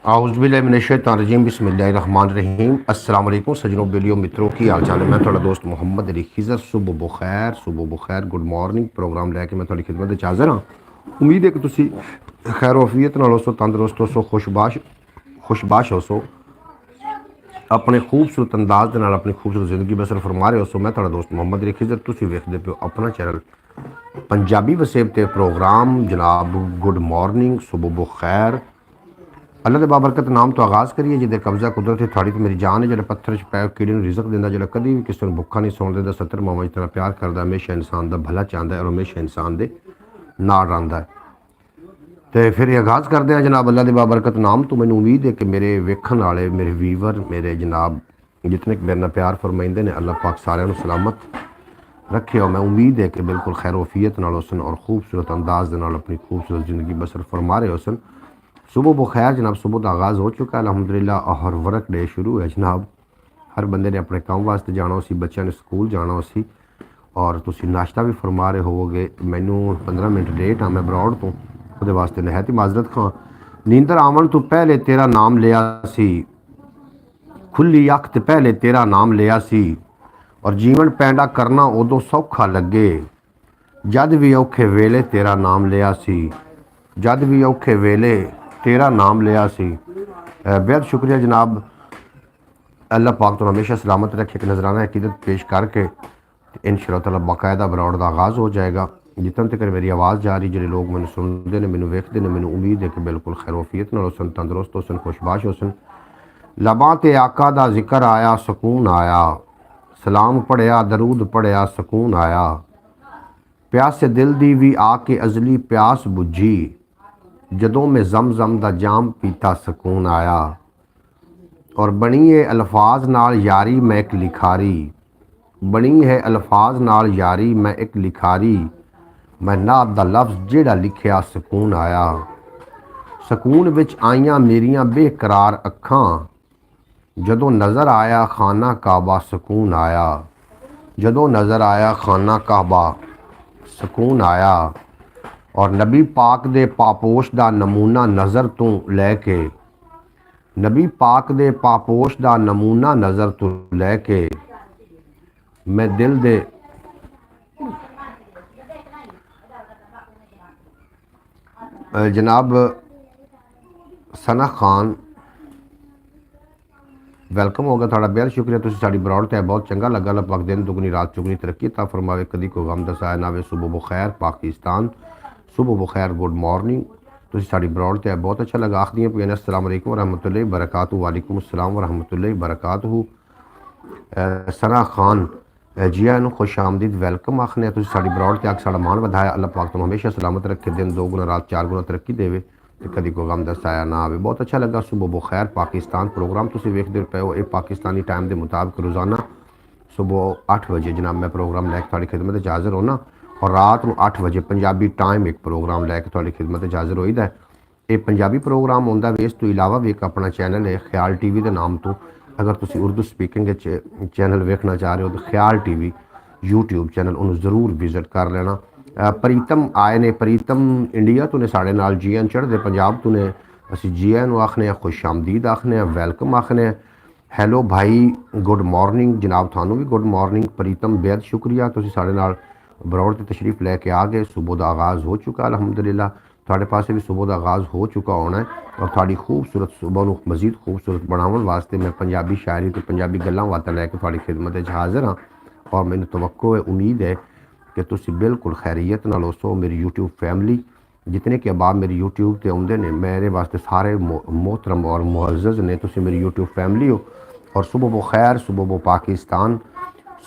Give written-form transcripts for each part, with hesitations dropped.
आउज़ुबिल्लाहिमिनश्शैतानिर्रजीम बिस्मिल्लाहिर्रहमानिर्रहीम। अस्सलाम वालेकुम सज्जनों, बेलियो मित्रों की हाल चाल है। मैं थोड़ा दोस्त मुहम्मद अली खिज़र सुबह बुखैर गुड मॉर्निंग प्रोग्राम लैके मैं थोड़ी खिदमत च हाज़र हाँ। उम्मीद है कि तुसी खैर वफीयत नाल होसो, तंदुरुस्त होसो, खुशबाश होसो, अपने खूबसूरत अंदाज दे नाल अपनी खूबसूरत जिंदगी बसर फरमा रहे होसो। मैं थोड़ा दोस्त मुहम्मद अली खिज़र, तुसी वेखदे पे हो अपना चैनल पंजाबी वसेब ते प्रोग्राम जनाब गुड मॉर्निंग सुबह बुखैर। अल्लाह के बाबरकत नाम तो आगाज़ करिए जिदे कब्जा कुदरत है थाड़ी तो मेरी जान है। जो पत्थर च पै कीड़े रिजक देंदा, जो कभी भी किसी को भुखा नहीं सौन देंदा, 70 मावां जितना प्यार करता, हमेशा इंसान का भला चाहता है और हमेशा इंसान के नाल रहिंदा है। तो फिर ये आगाज़ करते हैं जनाब अल्लाह के बाबरकत नाम तो। मैनू उम्मीद है कि मेरे वेखन वाले, मेरे वीवर, मेरे जनाब जितने मेरे ना प्यार फरमाइंदे ने, अल्लाह पाक सारिਆਂ सलामत रखे। और मैं उम्मीद है कि बिल्कुल खैर वफीयत नाल होसन और खूबसूरत अंदाज दे नाल अपनी खूबसूरत ज़िंदगी बसर फरमा रहे होसन। सुबह बखैर जनाब, सुबह का आगाज़ हो चुका है अल्हम्दुलिल्लाह और वर्क डे शुरू है जनाब। हर बंदे ने अपने काम वास्ते जाना सी, बच्चों ने स्कूल जाना सी और तुसी नाश्ता भी फरमा रहे होवोगे। मैनू 15 मिनट लेट हाँ, मैं ब्रॉड तो वो वास्ते नहायत ही माजरत खां। नींदर आवन तो पहले तेरा नाम लिया सी, खुली अख ते पहले तेरा नाम लिया सी, और जीवन पैंडा करना उदों सौखा लगे, जद भी औखे वेले तेरा नाम लिया सी, जद भी औखे वेले तेरा नाम लिया सी। बेहद शुक्रिया जनाब, अल्लाह पाक तो हमेशा सलामत रखे। कि नजराना अकीदत पेश करके इंशाअल्लाह ताला बाकायदा ब्रॉड का आगाज़ हो जाएगा। जितने तक मेरी आवाज़ जा रही, जो लोग मैंने सुनते हैं, मैंने वेखते हैं, मैंने उम्मीद है कि बिल्कुल खैर वफीयत नाल होसन, तंदुरुस्त होसन, खुशबाश होसन। लबां ते आका दा जिक्र आया, सुकून आया, सलाम पढ़िया, दरूद पढ़िया, सुकून आया, प्यासे दिल दी भी आके अजली प्यास बुझी, जदों में जम दा जाम पीता सुकून आया। और बनी है अल्फाज नाल यारी मैं एक लिखारी, बनी है अल्फाज नाल यारी मैं एक लिखारी, मैं नात दा लफ्ज़ जेड़ा लिखिया सुकून आया। सुकून विच आईयां मेरियां बेकरार अखां, जदों नज़र आया खाना काबा सुकून आया, जदों नज़र आया खाना काबा सुकून आया। और नबी पाक दे पापोश दा नमूना नज़र तू लैके, नबी पाक दे पापोश दा नमूना नज़र तू लैके, मैं दिल दे जनाब सना खान वेलकम होगा थोड़ा, बेहद शुक्रिया। तुम साड़ी ब्रॉड ते बहुत चंगा लगा। अल्लाह पाक दिन दुगनी रात चुगनी तरक्की ता फरमावे, कदी कोई गम दसाया ना वे। सुबह बुखैर पाकिस्तान, सुबह बुखैर गुड मॉर्निंग। तुसी साड़ी ब्रॉड ते बहुत अच्छा लगा। आखदियाँ पे अस्सलाम वालेकुम रहमतुल्लाहि बरकातहू। वालेकुम अस्सलाम रहमतुल्लाहि बरकातहू। सना खान जी आनू खुश आमदीद वेलकम आखने। तुसी साड़ी ब्रॉड ते आके साड़ा मान वधाया। अल्लाह पाक तुम हमेशा सलामत रखे, दिन 2 गुना रात 4 गुना तरक्की देवे ते कदी कोई गम दसाया ना आवे। बहुत अच्छा लगा। सुबह बुखैर पाकिस्तान प्रोग्राम तुसी वेखदे पे हो। ये पाकिस्तानी टाइम के मुताबिक रोज़ाना सुबह 8 बजे जनाब मैं प्रोग्राम लैके थोड़ी खिदमत च हाज़र होना, और रात को 8 बजे पंजाबी टाइम एक प्रोग्राम लैके थोड़ी खिदमत च हाज़र होईदा है। ये पंजाबी प्रोग्राम होंदा वे। इस तो इलावा भी एक अपना चैनल है ख्याल टीवी के नाम तो, अगर तुसी उर्दू स्पीकिंग चैनल वेखना चाह रहे हो तो ख्याल टीवी यूट्यूब चैनल उन्होंने ज़रूर विजिट कर लेना। प्रीतम आए ने, प्रीतम इंडिया तो ने साढ़े नाल जी एन चढ़ते पंजाब तो ने, असी जी एन आखने, खुश आमदीद आखने, वेलकम आखने। हैलो भाई गुड मॉर्निंग जनाब, थानू भी गुड मॉर्निंग। प्रीतम बेहद शुक्रिया, तुसी साढ़े नाल ब्रॉड की तशरीफ लैके आ गए। सुबह का आगाज़ हो चुका अलहमदुलिल्लाह। थोड़े पास भी सुबह का आगाज़ हो चुका होना है, और थोड़ी खूबसूरत सुबह को मजीद खूबसूरत बनाने वास्ते मैं पंजाबी शायरी तो पंजाबी गल्लां बातां लैके थोड़ी खिदमत च हाज़र हाँ। और मैंने तवक्को है, उम्मीद है कि तुसी बिल्कुल खैरियत नाल होसो। मेरी यूट्यूब फैमिली जितने के अबाब मेरी यूट्यूब ते आउंदे ने, मेरे वास्ते सारे मोहतरम और मुअज़्ज़ज़ ने। तुसी मेरी यूट्यूब फैमिली हो। और सुबह वो खैर, सुबह वो पाकिस्तान,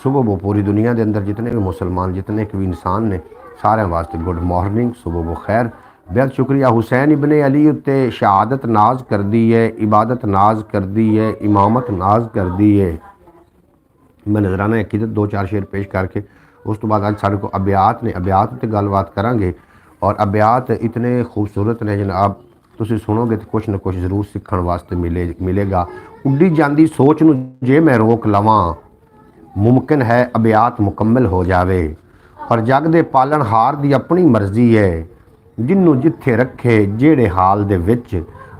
सुबह वो पूरी दुनिया के अंदर जितने भी मुसलमान, जितने भी इंसान ने, सारे वास्ते गुड मॉर्निंग, सुबह वो खैर। बेहद शुक्रिया। हुसैन इबन अली उत्ते शहादत नाज कर दी है, इबादत नाज कर दी है, इमामत नाज कर दी है। मैं नजराना अकीदत 2-4 शेर पेश करके उस तो बाद अज साढ़े को अबियात ने, अबियात उत्ते गलबात करांगे। और अबियात इतने खूबसूरत ने जनाब, तुसी सुनोगे तो कुछ ना कुछ जरूर सीखण वास्ते मिलेगा। उड्डी जांदी सोच नूं जे मैं रोक लवां, मुमकिन है अबियात मुकम्मल हो जावे। और जग दे पालन हार दी अपनी मर्जी है, जिन्नू जिथे रखे जेड़े हाल दे विच,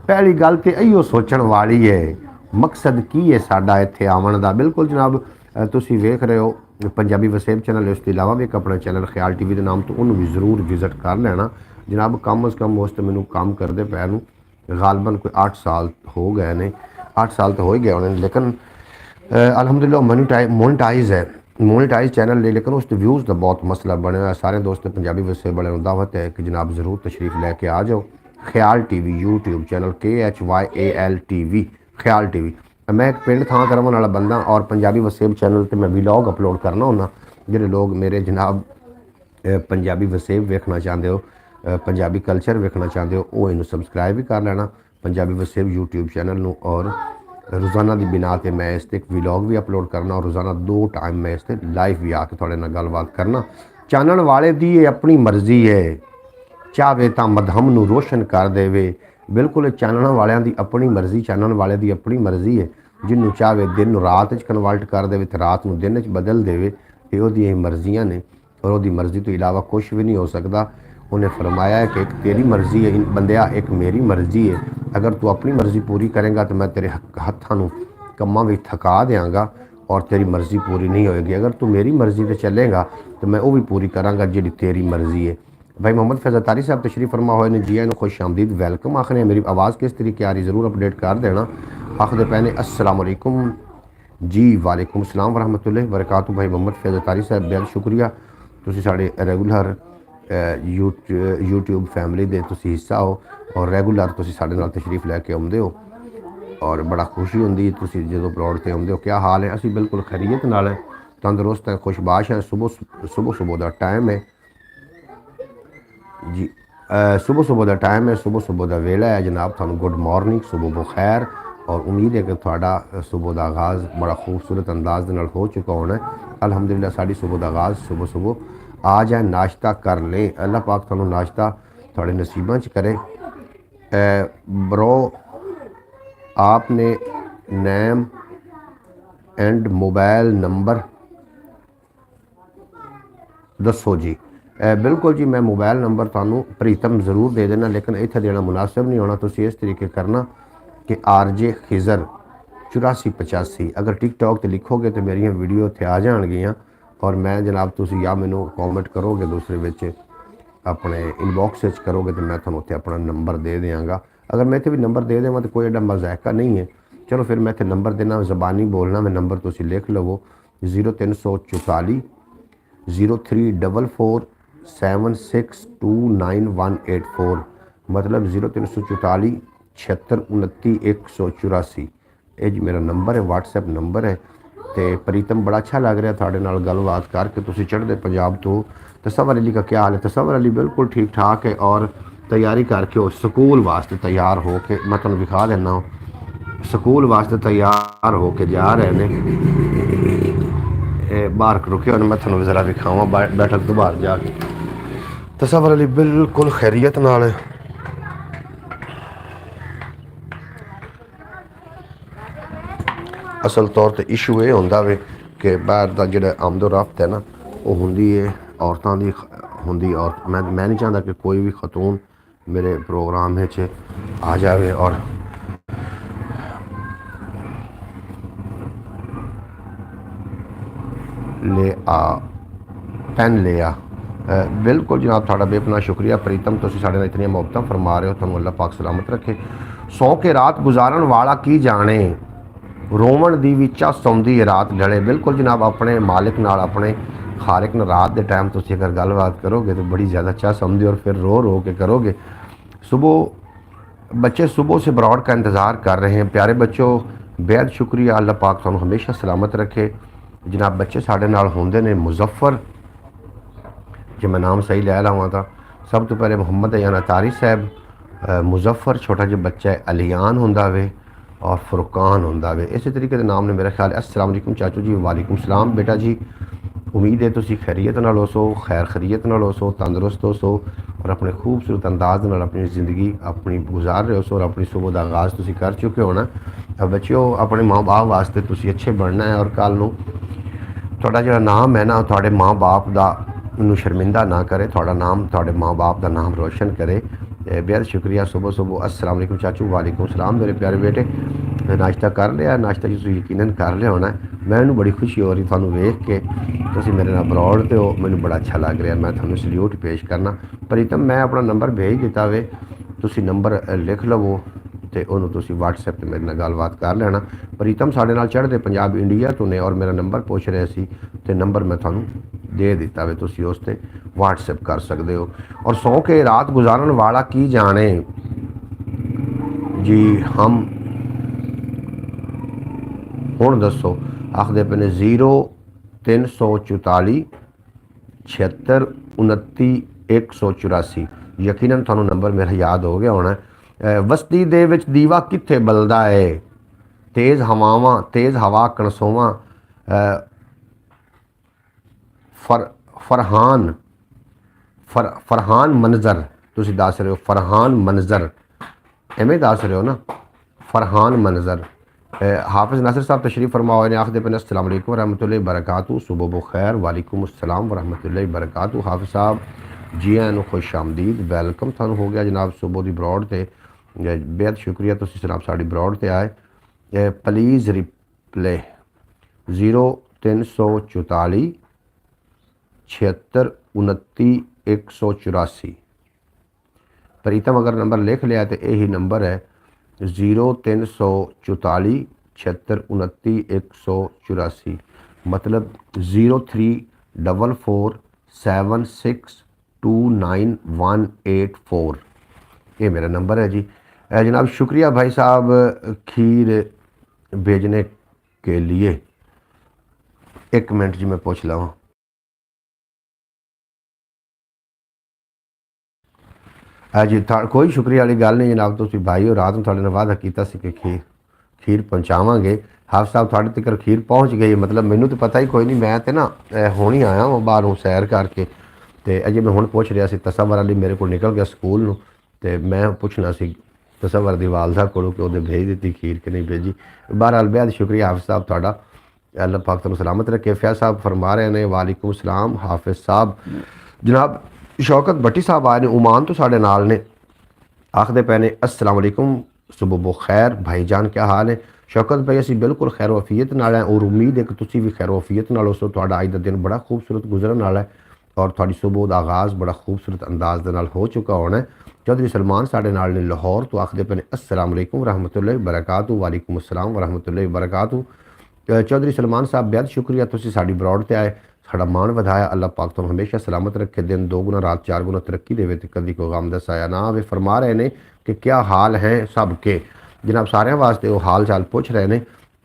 पहली गल तो इहो सोचण वाली है मकसद की है साडा इत्थे आवन दा। बिल्कुल जनाब, तुसी वेख रहे हो पंजाबी वसेब चैनल, इस तो इलावा भी एक अपना चैनल ख्याल टीवी के नाम तो उन्होंने भी जरूर विजिट कर लेना जनाब। कम अज़ कम उस मैनू काम करते पै नूं गालबन कोई 8 साल हो गए ने, 8 साल तो हो ही गए होने, लेकिन अलहमदुलिल्लाह मोनेटाइज है, मोनेटाइज चैनल है, लेकिन उस व्यूज़ का बहुत मसला बने हुआ। सारे दोस्त पंजाबी वसेब बड़े दावत है कि जनाब ज़रूर तशरीफ़ लैके आ जाओ। ख्याल TV YouTube channel KHYAL TV ख्याल टीवी। मैं एक पिंड थां करवन वाला बंदा और पंजाबी वसेब चैनल पर मैं व्लॉग अपलोड करना होना। जिहड़े लोग मेरे जनाब पंजाबी वसेब वेखना चाहते हो, पंजाबी कल्चर वेखना चाहते हो, वो इनू सबसक्राइब भी कर लेना पंजाबी वसेब यूट्यूब चैनल नू। और रोज़ाना की बिना पर मैं इस एक व्लॉग भी अपलोड करना और रोज़ाना 2 टाइम मैं इस लाइव भी आके थोड़े नाल गलबात करना। चानण वाले दी ये अपनी मर्जी है, चाहे तो मधम नू रोशन कर देवे। बिल्कुल चानण वालियां दी अपनी मर्जी, चानण वाले दी अपनी मर्जी है। जिन्हों चाहे दिन रात कन्वर्ट कर दे तो रात में दिन बदल दे, ये वो मर्जियाँ ने और वो मर्जी तो इलावा कुछ भी नहीं हो सकता। उन्हें फरमाया है कि एक तेरी मर्जी है बंदिया, एक मेरी मर्जी है। अगर तू अपनी मर्जी पूरी करेंगा तो मैं तेरे हत्थों कम्मा भी थका देंगा और तेरी मर्जी पूरी नहीं होएगी। अगर तू मेरी मर्जी पर चलेगा तो मैं वो भी पूरी कराँगा जी तेरी मर्जी है। भाई मोहम्मद फैज़ल तारी साहब तशरीफ़ फरमा होए ने, जी खुश आमदीद, वेलकम आखने। मेरी आवाज़ किस तरीके आ रही ज़रूर अपडेट कर देना। आखदे पैने अस्सलाम वालेकुम जी। वालेकुम सलाम वरहमतुल्लाहि वबरकातुहू। भाई मोहम्मद फैज़ल तारी साहब बहुत शुक्रिया, तुसी साढ़े रेगूलर यूट्यूब फैमिली दे तुसी हिस्सा हो और रेगूलर तुसी साढ़े नाल तशरीफ़ लैके आउंदे हो और बड़ा खुशी होंदी तुसी जो प्लॉट से आउंदे हो। क्या हाल है? असी बिल्कुल खैरियत नाल है, तंदुरुस्त है, खुशबाश है। सुबह का टाइम है जी, सुबह का टाइम है, सुबह का वेला है जनाब। थानू गुड मॉर्निंग, सुबह बखैर। और उम्मीद है कि थोड़ा सुबह का आगाज़ बड़ा खूबसूरत अंदाज नाल हो चुका होना है। अलहमदुलिल्लाह साड़ी सुबह का आगाज़ सुबह आ जाए, नाश्ता कर लें। अल्लाह पाक थानू नाश्ता थोड़े नसीबों च करे। ब्रो आपने नेम एंड मोबाइल नंबर दसो जी। बिल्कुल जी, मैं मोबाइल नंबर थानू प्रीतम ज़रूर दे देना, लेकिन इत्थे देना मुनासिब नहीं होना। तुसी इस तरीके करना कि RJ खिज़र 8485 अगर टिकटॉक ते लिखोगे तो मेरिया वीडियो इत्थे आ जाएगियाँ और मैं जनाब तुसी या मैनू कॉमेंट करोगे दूसरे विच अपने इनबॉक्स करोगे तो मैं थानू उत्थे अपना नंबर दे देंगा। अगर मैं इत्थे भी नंबर दे देवां तो कोई एडा मजायका नहीं है। चलो फिर मैं इत्थे नंबर देना, ज़बानी बोलना, मैं नंबर तुसी लिख लवो 0344 034476298184, मतलब 0344 7629 184। ये जी मेरा नंबर है, व्हाट्सएप नंबर है। तो प्रीतम बड़ा अच्छा लग रहा थोड़े नाल गलबात करके। तुसी चढ़ते पंजाब तो तसव्वुर अली का क्या हाल है? तसव्वुर अली बिल्कुल ठीक ठाक है और तैयारी करके और स्कूल वास्ते तैयार हो के मैं तुहानू दिखा देना हूँ, स्कूल वास्ते तैयार हो के जा रहे हैं। बाहर रुके और मैं थोड़ा ज़रा दिखावा बैठक तो बाहर जाके। तसव्वुर अली बिल्कुल खैरियत नाल है। असल तौर पर इशू ये होंदा वे कि बाहर का जो आमदो रफ्त है ना वो होंदी है औरतों की होंदी। और मैं नहीं चाहता कि कोई भी खतून मेरे प्रोग्राम में आ जाए और ले आ पेन ले आ। बिल्कुल जनाब, थोड़ा बेपना शुक्रिया प्रीतम, तुसीं साडे नाल इतनी मुहब्बत फरमा रहे हो। तुहानू अल्लाह पाक सलामत रखे। सौ के रात गुजारन वाला की जाने, रोवण दी विचा सौंदी रात ढले। बिल्कुल जनाब, अपने मालिक नाल अपने खालिक नाल रात के टाइम तुसीं अगर गलबात करोगे तो बड़ी ज़्यादा अच्छा सौंदी और फिर रो के करोगे। सुबह बच्चे सुबह से ब्रॉड का इंतज़ार कर रहे हैं। प्यारे बच्चों बेहद शुक्रिया, अल्लाह पाक तुहानू हमेशा सलामत रखे। जनाब बच्चे साढ़े नाल होंदे ने मुजफ्फर, जो मैं नाम सही लै लवां था, सब तो पहले मोहम्मद अयान अतारी साहब, मुजफ्फर छोटा जो बच्चा है, अलियान होंदा वे और फुरकान होंदा वे। इस तरीके के नाम ने मेरा ख्याल है। अस्सलाम वालेकुम चाचू जी। वालेकुम सलाम बेटा जी। उम्मीद है तुसी खैरियत नाल होसो, खैर खैरियत नाल होसो, तंदुरुस्त होसो और अपने खूबसूरत अंदाज नाल अपनी ज़िंदगी अपनी गुजार रहे हो और अपनी सुबह का आगाज़ तुसी कर चुके होना। बच्चों अपने माँ बाप वास्ते तुसी अच्छे बनना है और कल नूं थोड़ा जो नाम है ना थोड़े माँ बाप का शर्मिंदा ना करे, थोड़ा नाम थोड़े माँ बाप का नाम रोशन करे। बेहद शुक्रिया। सुबह सुबह अस्सलाम वालेकुम चाचू। वालेकुम सलाम मेरे प्यारे बेटे। नाश्ता कर लिया? नाश्ता जी तुसीं यकीनन कर लिया होना है। मैनूं बड़ी खुशी हो रही थानूं वेख के, तुसीं मेरे नाल बरौड़ ते हो, मैनूं बड़ा अच्छा लग रहा। मैं थानूं सल्यूट पेश करना। प्रीतम मैं अपना नंबर भेज दिता वे, तुसीं नंबर लिख लवो ਤੇ ਉਹਨੂੰ ਤੁਸੀਂ WhatsApp ਤੇ ਮੇਰੇ ਨਾਲ ਗੱਲਬਾਤ ਕਰ ਲੈਣਾ। ਪ੍ਰੀਤਮ ਸਾਡੇ ਨਾਲ ਚੜ੍ਹਦੇ ਪੰਜਾਬ ਇੰਡੀਆ ਤੋਂ ਨੇ ਔਰ ਮੇਰਾ ਨੰਬਰ ਪੁੱਛ ਰਹੇ ਸੀ ਤੇ ਨੰਬਰ ਮੈਂ ਤੁਹਾਨੂੰ दे दिता वे, तुसी उस ते WhatsApp कर सकते हो। और सौ के रात गुजारन वाला की जाने जी। हम हुण दसो आखदे पे ने 0344 76 29 184। यकीनन थानू नंबर मेरा याद हो गया होना। वस्ती दे विच दीवा कित्थे बलदा है, तेज़ हवावां तेज़ हवा कणसोवां फरहान मंजर तुसी दस रहे हो। फरहान मंजर एवें दस रहे हो ना, फरहान मंजर। हाफिज़ नासिर साहब तशरीफ़ फरमाओ ने आखदे पे अस्सलाम वालेकुम रहमतुल्लाहि बरकातहू। सुबह बखैर। वालेकुम अस्सलाम वरहमतुल्लाहि बरकातहू। हाफिज़ साहब जी आनू खुश आमदीद, वैलकम थानू हो गया जनाब सुबह की ब्रॉड ते। बेहद शुक्रिया तुसी जनाब साड़ी ब्रॉड ते आए। Please replay 0344 76 29 184। प्रीतम अगर नंबर लिख लिया तो यही नंबर है 0344 76 29 184, मतलब 03447629 ये मेरा नंबर है जी। जनाब शुक्रिया भाई साहब खीर भेजने के लिए। एक मिनट जी मैं पूछ लवां। जी कोई शुक्रिया वाली गल नहीं जनाब, तुम भाई हो। रात में थोड़े वादा किया कि खीर पहुँचावे। हाफ साहब थोड़े तक खीर पहुँच गई, मतलब मैनू तो पता ही कोई नहीं। मैं तो ना हुण ही आया वहाँ बाहरों सैर करके, तो अजे मैं हुण पुछ रहा तसव्वुर अली मेरे को निकल गया स्कूल नूं, ते मैं पुछना सी तसव्वुर दी वालदा कोलों कि उहदे भेज दी खीर कि नहीं भेजी। बहरहाल बेहद शुक्रिया हाफिज़ साहब तुहाडा, अल्लाह पाक तुहानूं सलामत रखे। फैज़ साहब फरमा रहे हैं वालेकुम सलाम हाफिज़ साहब। जनाब शौकत भट्टी साहब आए ने ओमान तो साढ़े नाल ने, आखदे पे ने अस्सलाम वालेकुम सुबह बखैर भाईजान क्या हाल है। शौकत भाई असीं बिल्कुल खैर वफीयत नाल है और उम्मीद है कि तुसीं भी खैर वफीयत नाल हो। तुहाडा अज दा दिन बड़ा खूबसूरत गुजरन वाला है और तुहाडी सुबह दा आगाज़ बड़ा खूबसूरत अंदाज दे नाल हो चुका होना है। चौधरी सलमान साढ़े नाल ने लाहौर तो, आखदे पे ने अस्सलाम वालेकुम रहमतुल्लाहि बरकातहू। वालेकुम अस्सलाम वरहमतुल्लाहि बरकातहू। चौधरी सलमान साहब बेहद शुक्रिया, तुसीं साडी ब्रॉड ते आए, साड़ा मान वधाया। अल्लाह पाक तुहानूं हमेशा सलामत रखे, दिन दो गुना रात चार गुना तरक्की देवे ते कदी कोई गम दा साया ना आवे। फरमा रहे ने कि क्या हाल हैं सब के। जनाब सारिਆਂ वास्ते वो हाल चाल पुछ रहे ने।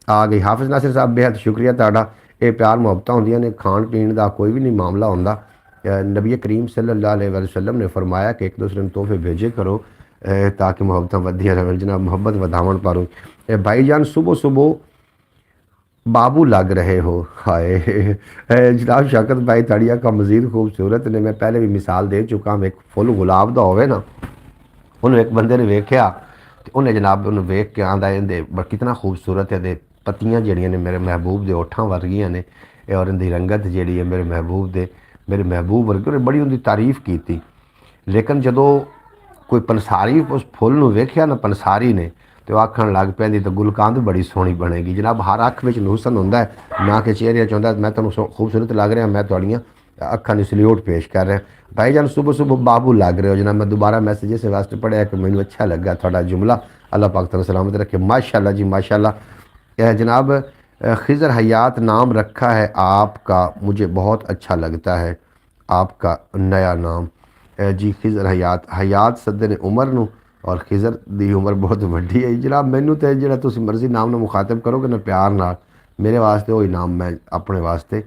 आ गई हाफिज़ नासिर साहब बेहद शुक्रिया तुहाडा। ये प्यार मुहब्बत होंदियां ने, खाण पीण का कोई भी नहीं मामला होंदा। नबी करीम सल्लल्लाहु अलैहि वसल्लम ने फरमाया कि एक दूसरे को तोहफे भेजे करो ताकि मुहब्बत वधिया रहें। जनाब मुहब्बत वधावन पर भाईजान सुबह सुबह बाबू लग रहे हो। हाय जनाब शौकत भाई तुहाडी अखां मजीद खूबसूरत ने। मैं पहले भी मिसाल दे चुका हूँ। एक फुल गुलाब का होवे ना, उन्होंने एक बंदे ने वेख्या तो उन्हें जनाब उन्हें वेख के आंदा इहदे कितना खूबसूरत है, पत्तियां जड़ियां ने मेरे महबूब के ओठां वर्गियां ने और इनकी रंगत जी है मेरे महबूब वर्गी। उन्हें बड़ी उनकी तारीफ की थी, लेकिन जदों कोई पंसारी उस फुल नूं वेख्या ना पंसारी ने तो आखण लग पैंदी तो गुलकांद बड़ी सोहनी बनेगी। जनाब हर अख में हुसन हुंदा है ना कि चेहरे चाहुंदा मैं तुहानूं खूबसूरत लग रहा, मैं तुहाड़ियां अखां नूं सल्यूट पेश कर रहा। भाईजान सुबह सुबह बाबू लग रहे हो। जनाब मैं दोबारा मैसेज इस वास्ते पढ़िया कि मैनूं अच्छा लगा तुहाडा जुमला। अल्लाह पाक तुहानूं सलामत रखे। माशाअल्लाह जी माशाअल्लाह। जनाब खिज़र हयात नाम रखा है आपका, मुझे बहुत अच्छा लगता है आपका नया नाम जी। खिज़र हयात, हयात सदे ने उमर नूं और खिज़र दी उम्र बहुत वड्डी है। जनाब मैनू तो जो तुम मर्जी नाम ना मुखातिब करोगे ना प्यार नाल, मेरे वास्ते वही नाम मैं अपने वास्ते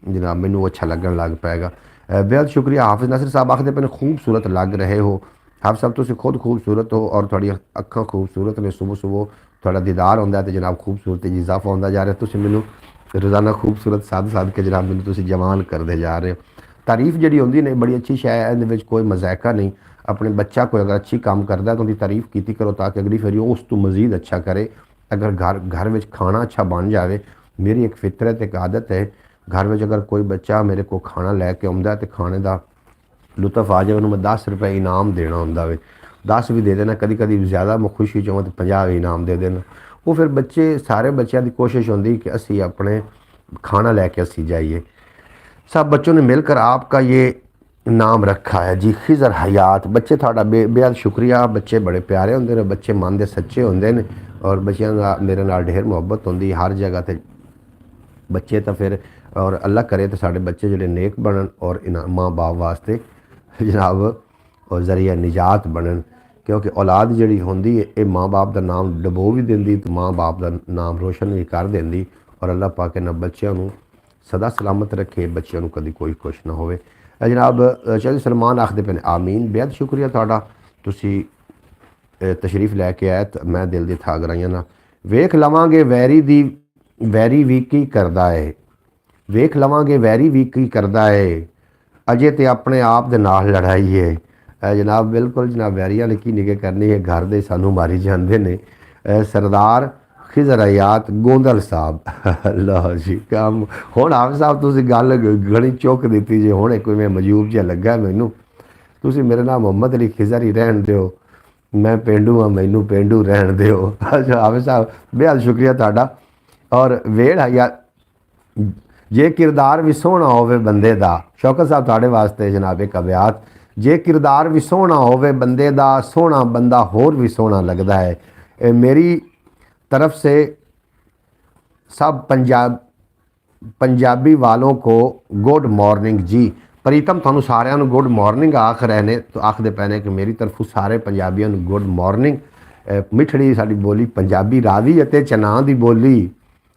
जनाब मैनू अच्छा लगन लग पाएगा। बेहद शुक्रिया। हाफिज़ नासिर साहब आखदे पे खूबसूरत लग रहे हो। हाफिज़ साहब तुसीं खुद खूबसूरत हो और तुहाड़ी अखां खूबसूरत ने। सुबह सुबह तुहाडा दीदार होंदा तो जनाब खूबसूरती च इजाफा होंदा जा रहा। तुसीं मैनू रोज़ाना खूबसूरत सद के जनाब मैनू तुसीं जवान करते जा रहे हो। तारीफ जी होंगी ने बड़ी अच्छी शै है, इहदे विच कोई मज़ाका नहीं। अपने बच्चा कोई अगर अच्छी काम करता है तो उनकी तारीफ की करो ताकि अगली फेरी उस तो मज़ीद अच्छा करे। अगर घर में खाना अच्छा बन जाए, मेरी एक फितरत एक आदत है, घर में अगर कोई बच्चा मेरे को खाना लैके आउंदा तो खाने का लुत्फ आ जाए, उन्होंने मैं 10 रुपए इनाम देना होंदा वे। 10 भी दे देना, कभी कभी ज़्यादा मैं खुशी चाहूँ तो 50 इनाम दे देना। वो फिर बच्चे सारे बच्चों की कोशिश होती कि असी अपने खाना लैके असी जाइए। सब बच्चों ने मिलकर आपका ये नाम रखा है जी, खिज़र हयात। बच्चे थोड़ा बेहद शुक्रिया, बच्चे बड़े प्यारे होंगे ने, बच्चे मन के सच्चे होंगे ने और बच्चों का मेरे नाल ढेर मुहब्बत होंगी हर जगह ते। बच्चे तो फिर और अल्लाह करे तो साढ़े बच्चे जोड़े नेक बनन और इन माँ बाप वास्ते जनाब और जरिया निजात बनन, क्योंकि औलाद जी होंगी ये माँ बाप का नाम डबो भी देंदी तो माँ बाप का नाम रोशन भी कर देंदी। और अल्लाह पाक इन्हां बच्चों को सदा सलामत रखे, बच्चों को कभी कोई कुछ ना हो। जनाब चौधरी सलमान आखते पे आमीन। बेहद शुक्रिया थोड़ा, तुसी तशरीफ लैके आए तो मैं दिल की था गराइया ना। वेख लवांगे वैरी दी वैरी भी की करदा है, वेख लवांगे वैरी भी की करदा है, अजे तो अपने आप दे नाल लड़ाई है। जनाब बिल्कुल जनाब, वैरियां ने की निगे करनी है, घर दे सानू मारी जाते ने। सरदार खिज़र हयात गोंदल साहब लो जी काम हुण आप साहब तुसी गल घणी चुक दी जे, हुणे कोई मैं मजूब जिहा लगा मैनू। तुसी मेरा नाम मोहम्मद अली खिज़र ही रहन दिओ, मैं पेंडू हाँ, मैनू पेंडू रहन दिओ। अच्छा हाफिज़ साहब बेहद शुक्रिया तुहाडा। और वेड़ हया जे किरदार भी सोहना होवे बंदे दा, शौकत साहब तुहाडे वास्ते जनाब एक अबियात, जे किरदार भी सोहना होवे बंदे दा, सोहना बंदा होर भी सोहना लगदा है। मेरी तरफ से सब पंजाबी वालों को गुड मॉर्निंग जी। प्रीतम थानू सारिਆਂ ਨੂੰ गुड मॉर्निंग आख रहे ने, तो आखते पे ने कि मेरी तरफों सारे पंजाबियों ਨੂੰ गुड मॉर्निंग। मिठड़ी साडी बोली पंजाबी रावी अते चना दी बोली,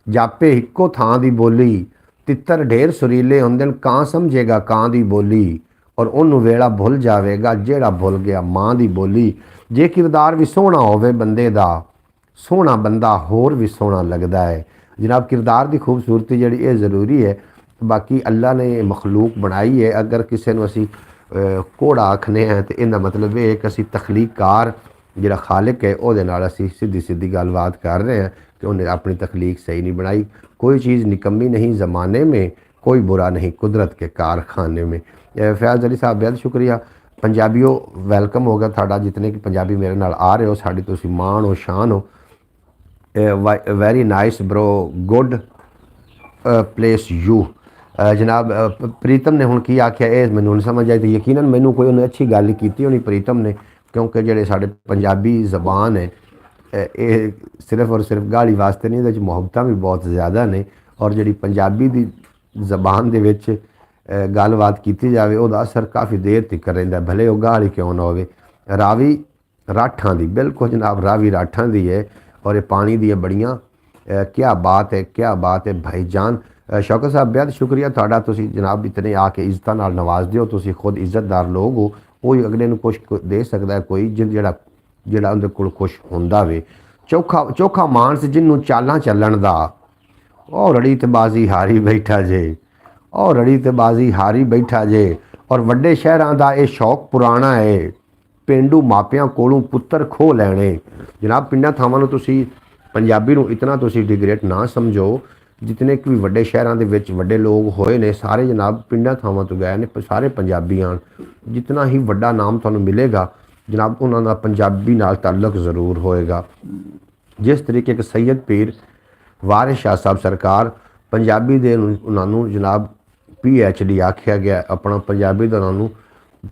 जापे इक्को थां दी बोली, तित्तर ढेर सुरीले होंदे न, कां समझेगा कां दी बोली, और उन्होंने वेला भुल जाएगा जेड़ा भुल गया माँ दी बोली। जे किरदार भी सोहना होवे बंदे दा, सोहना बंदा होर भी सोहना लगता है। जनाब किरदार की खूबसूरती जी ये ज़रूरी है, बाकी अल्लाह ने मखलूक बनाई है। अगर किसी को असी घोड़ा आखने हैं तो इनका मतलब ये कि असी तखलीकार जिहड़ा खालिक है वो असी सीधी सीधी गलबात कर रहे हैं कि उन्हें अपनी तखलीक सही नहीं बनाई। कोई चीज़ निकम्मी नहीं ज़माने में, कोई बुरा नहीं कुदरत के कारखाने में। फैज़ अली साहब बेहद शुक्रिया। पंजाबियों वेलकम होगा थाड़ा, जितने कि पंजाबी मेरे नाल आ रहे हो, साड़ी तुसी मान हो शान हो। Very nice bro, good place you. जनाब प्रीतम ने हुण की आख्या ये मैनूं नहीं समझ आई, तो यकीनन मैनूं कोई उन्हें अच्छी गल की होनी प्रीतम ने, क्योंकि जेडे साडे पंजाबी जबान है ये सिर्फ और सिर्फ गाली वास्ते नहीं, इहदे च मुहब्बतां भी बहुत ज़्यादा ने। और जी पंजाबी की जबान दे विच गलबात की जाए वह असर काफ़ी देर तक रहिंदा, भले वो गाली क्यों ना होवे। रावी राठां दी, बिल्कुल जनाब रावी राठां दी है, और ये पानी दी बड़ियाँ क्या बात है, क्या बात है भाईजान। शौकत साहब बेहद शुक्रिया तुहाडा, तुसी जनाब इतने आके इज्जत नाल नवाज दिओ, तुसी खुद इज्जतदार लोग हो। वो अगले नूं कुछ दे सकता है कोई जिहड़ा जिहड़ा उहदे कोल कुछ हुंदा वे। चोखा चोखा मानस जिन्नू चालां चलण दा, और रड़ी ते बाजी हारी बैठा जे, और रड़ी ते बाजी हारी बैठा जे। और वड्डे शहरां दा ये शौक पुराना है, पेंडू मापियां कोलों पुत्तर खो लैणे। जनाब पिंडां थावां नूं तुसी पंजाबी नूं इतना तुसी डिग्रेड ना समझो, जितने कि वड्डे शहरां दे विच वड्डे लोग होए ने सारे जनाब पिंडां थावां तो गए ने, सारे पंजाबी आन। जितना ही वड्डा नाम तुहानूं मिलेगा जनाब उन्हां दा पंजाबी नाल ताल्लुक ज़रूर होएगा। जिस तरीके के सैयद पीर वारिस शाह साहब सरकार पंजाबी दे उन्होंने जनाब PhD आख्या गया, अपना पंजाबी का उन्होंने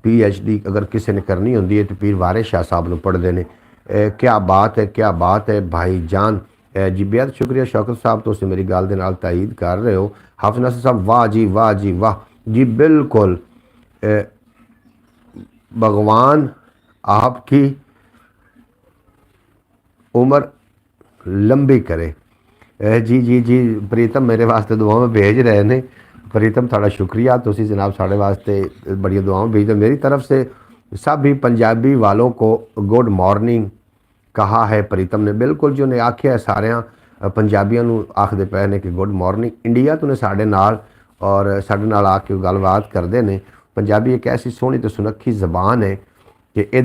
PhD अगर किसी ने करनी होंगी है तो पीर वारिस शाह साहब को पढ़ते हैं। क्या बात है, क्या बात है भाई जान जी। बेहद शुक्रिया शौकत साहब, तो मेरी गल के नाल तायीद कर रहे हो। हाफिज़ नासिर साहब वाह जी वाह जी वाह जी, बिल्कुल भगवान आपकी उम्र लंबी करे। जी जी जी प्रीतम मेरे वास्ते दुआवां भेज रहे हैं। प्रीतम थोड़ा शुक्रिया, तुसी जनाब साढ़े वास्ते बड़ी दुआवां भेज दो। मेरी तरफ से सभी पंजाबी वालों को गुड मॉर्निंग कहा है प्रीतम ने, बिल्कुल जो ने आख्या है सारिया पंजाबियों को आखते पे ने कि गुड मॉर्निंग। इंडिया तो ने साढ़े नाल और साढ़े नाल आके गलबात करते हैं। पंजाबी एक ऐसी सोहनी तो सुनखी जबान है कि ये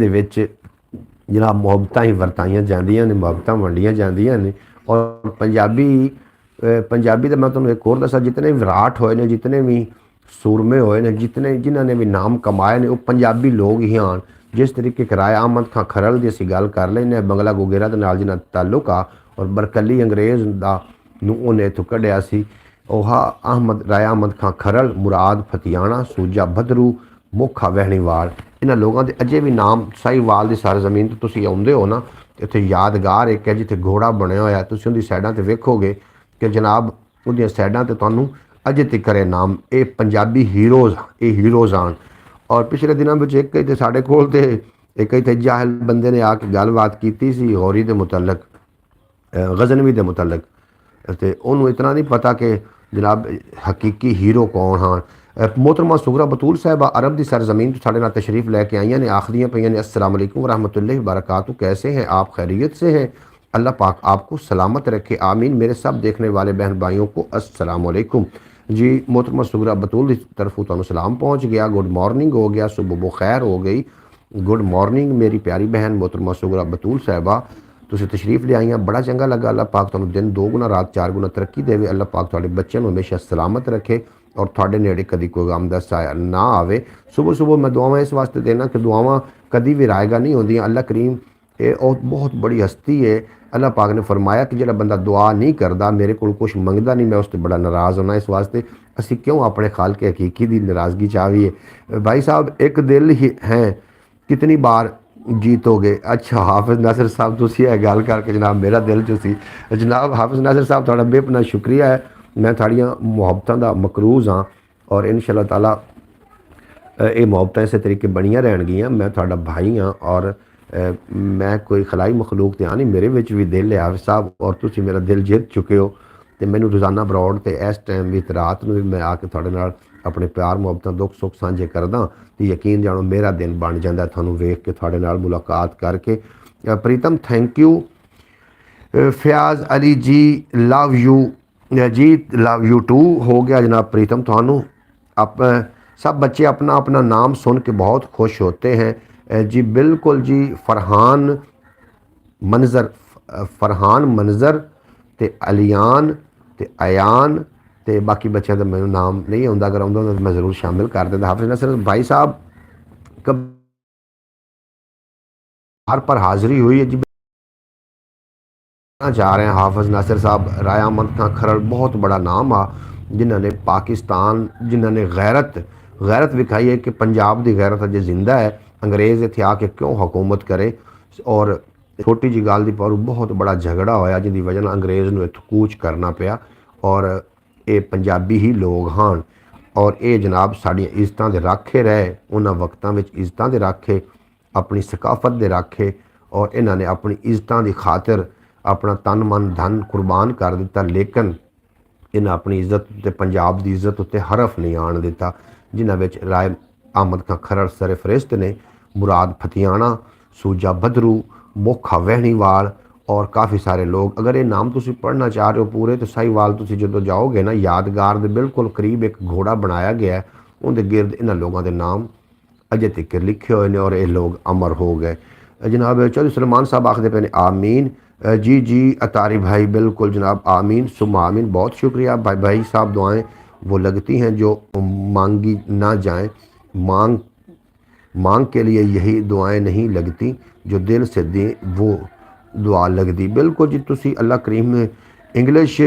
जनाब मुहब्बतां ही वरताइयां जांदियां ने, मुहब्बतां वंडियां जांदियां ने। और पंजाबी तो मैं तुहानूं एक होर दसां, जितने भी विराट होए ने, जितने भी सूरमे होए ने, जितने जिन्होंने भी नाम कमाए ने, वो पंजाबी लोग ही आन। जिस तरीके राय अहमद खां खरल की असीं गल कर लैंदे बंगला गुगेरा दे नाल जिन्हां ताल्लुक आ और बरकली अंग्रेज़ दा नूं उहने इत्थों कढिया सी ओहा राय अहमद खां खरल मुराद फतियाणा सूजा भदरू मोखा वहणीवाल इन्हां लोगों के अजे भी नाम साहीवाल की सरजमीन तो तुसीं आउंदे हो ना इत्थे यादगार एक है जिथे घोड़ा बनया होया तुसीं उहदी साइडां ते वेखोगे कि जनाब उहदियां साइडां ते तुहानूं अजे तिकर ये नाम ये पंजाबी हीरोज़ आन और पिछले दिनों में एक कई साढ़े कोल ते एक कई जाहिल बंदे ने आके गलबात की सी गौरी के मुतलक गजनवी के मुतलक तो उन्होंने इतना नहीं पता कि जनाब हकीकी हीरो कौन हाँ मोहतरमा सुगरा बतूल साहबा अरब की सरजमीन तो साढ़े नाल तशरीफ़ लैके आईयां ने आखदियां पईयां ने अस्सलाम वालेकुम व रहमतुल्लाहि व बरकातहू कैसे हैं आप खैरियत से हैं अल्लाह पाक आपको सलामत रखे आमीन मेरे सब देखने वाले बहन भाइयों को अस्सलाम वालेकुम जी मोहतरमा सुगरा बतूल की तरफ तुहानूं सलाम पहुँच गया गुड मॉर्निंग हो गया सुबह बखैर हो गई गुड मॉर्निंग मेरी प्यारी बहन मोहतरमा सुगरा बतूल साहबा तुसीं तशरीफ़ ले आईयां बड़ा चंगा लगा अल्लाह पाक तुहानूं दिन 2 गुना रात 4 गुना तरक्की देवे अल्लाह पाक तुहाडे बच्चों को हमेशा सलामत रखे और थोड़े नेड़े कभी कोई गम का साया ना आवे सुबह सुबह मैं दुआवां इस वास्ते देना कि दुआवां कभी भी रायगा नहीं होंदियां अल्लाह करीम ये बहुत बड़ी हस्ती है अल्लाह पाक ने फरमाया कि जो बंदा दुआ नहीं करता मेरे को कुछ मंगता नहीं मैं उससे बड़ा नाराज़ होना इस वास्ते असी क्यों अपने खाल के हकीकी की नाराज़गी चाहीए भाई साहब एक दिल ही हैं कितनी बार जीतोगे अच्छा हाफिज़ नासिर साहब तुसी ये गल करके जनाब मेरा दिल जो सी जनाब हाफिज़ नासिर साहब थोड़ा बेपना शुक्रिया है मैं थोड़ियां मुहब्बतां दा मकरूज़ हाँ और इंशाअल्लाह ताला ये मुहब्बतां इस तरीके बनियां रहणगियां मैं थोड़ा भाई हाँ और मैं कोई खलाई मखलूक तो हाँ नहीं मेरे विच भी दिल है हाफिज़ साहब और तुसी मेरा दिल जित चुके हो तो मैनू रोज़ाना बरौड़ तो इस टाइम भी रात में भी मैं आके थोड़े नाल अपने प्यार मुहब्बतां दुख सुख साझे करदा तो यकीन जानो मेरा दिन बन जाता थानू वेख के थोड़े नाल मुलाकात करके Pritam thank you Fayaz Ali ji love you ji love you too हो गया जनाब प्रीतम थानू आप सब बच्चे अपना अपना नाम सुन के बहुत खुश होते हैं जी बिल्कुल जी फरहान मंजर ते अलियान ते अयान तो बाकी बच्चों का मैं नाम नहीं आता अगर आता तो मैं ज़रूर शामिल कर देता हाफिज़ नासिर भाई साहब कब पर हाज़िरी हुई है जी जा रहे हैं हाफिज़ नासिर साहब राय अहमद खां खरल बहुत बड़ा नाम आ जिन्होंने पाकिस्तान जिन्होंने गैरत विखाई है कि पंजाब की गैरत अजे जिंदा है अंग्रेज़ इत्थे आके क्यों हुकूमत करे और छोटी जी गल की पर बहुत बड़ा झगड़ा होया जिंदी वजह नाल अंग्रेज़ नूं इत्थों कूच करना पिया और ये पंजाबी ही लोग हैं और ये जनाब साड़ियाँ इज़्ज़तां दे राखे रहे उन्हां वक्तां विच इज़्ज़तां दे राखे अपनी सकाफत दे राखे और इन्हां ने अपनी इज़्ज़तां दी खातिर अपना तन मन धन कुर्बान कर दिता लेकिन इन्हां अपनी इज़्ज़त उत्ते पंजाब की इज़्ज़त उत्ते हरफ नहीं आन दिता जिन्हां विच राय अहमद खां खरड़ सर फरिश्त ने मुराद फतियाणा सूजा भदरू मोखा वहणीवाल और काफ़ी सारे लोग अगर ये नाम तुसी पढ़ना चाह रहे हो पूरे तो साहीवाल तुसी जो जाओगे ना यादगार दे बिल्कुल करीब एक घोड़ा बनाया गया है उनके गिरद इन्होंने लोगों के नाम अजे तक लिखे हुए हैं और ये लोग अमर हो गए जनाब चौधरी सलमान साहब आखते पे आमीन जी जी अतारी भाई बिल्कुल जनाब आमीन सुम आमीन बहुत शुक्रिया भाई साहब दुआएं वो लगती हैं जो मांगी ना जाएं मांग के लिए यही दुआएं नहीं लगती जो दिल से दें वो दुआ लगती बिल्कुल जी तुसी अल्लाह करीम में इंग्लिश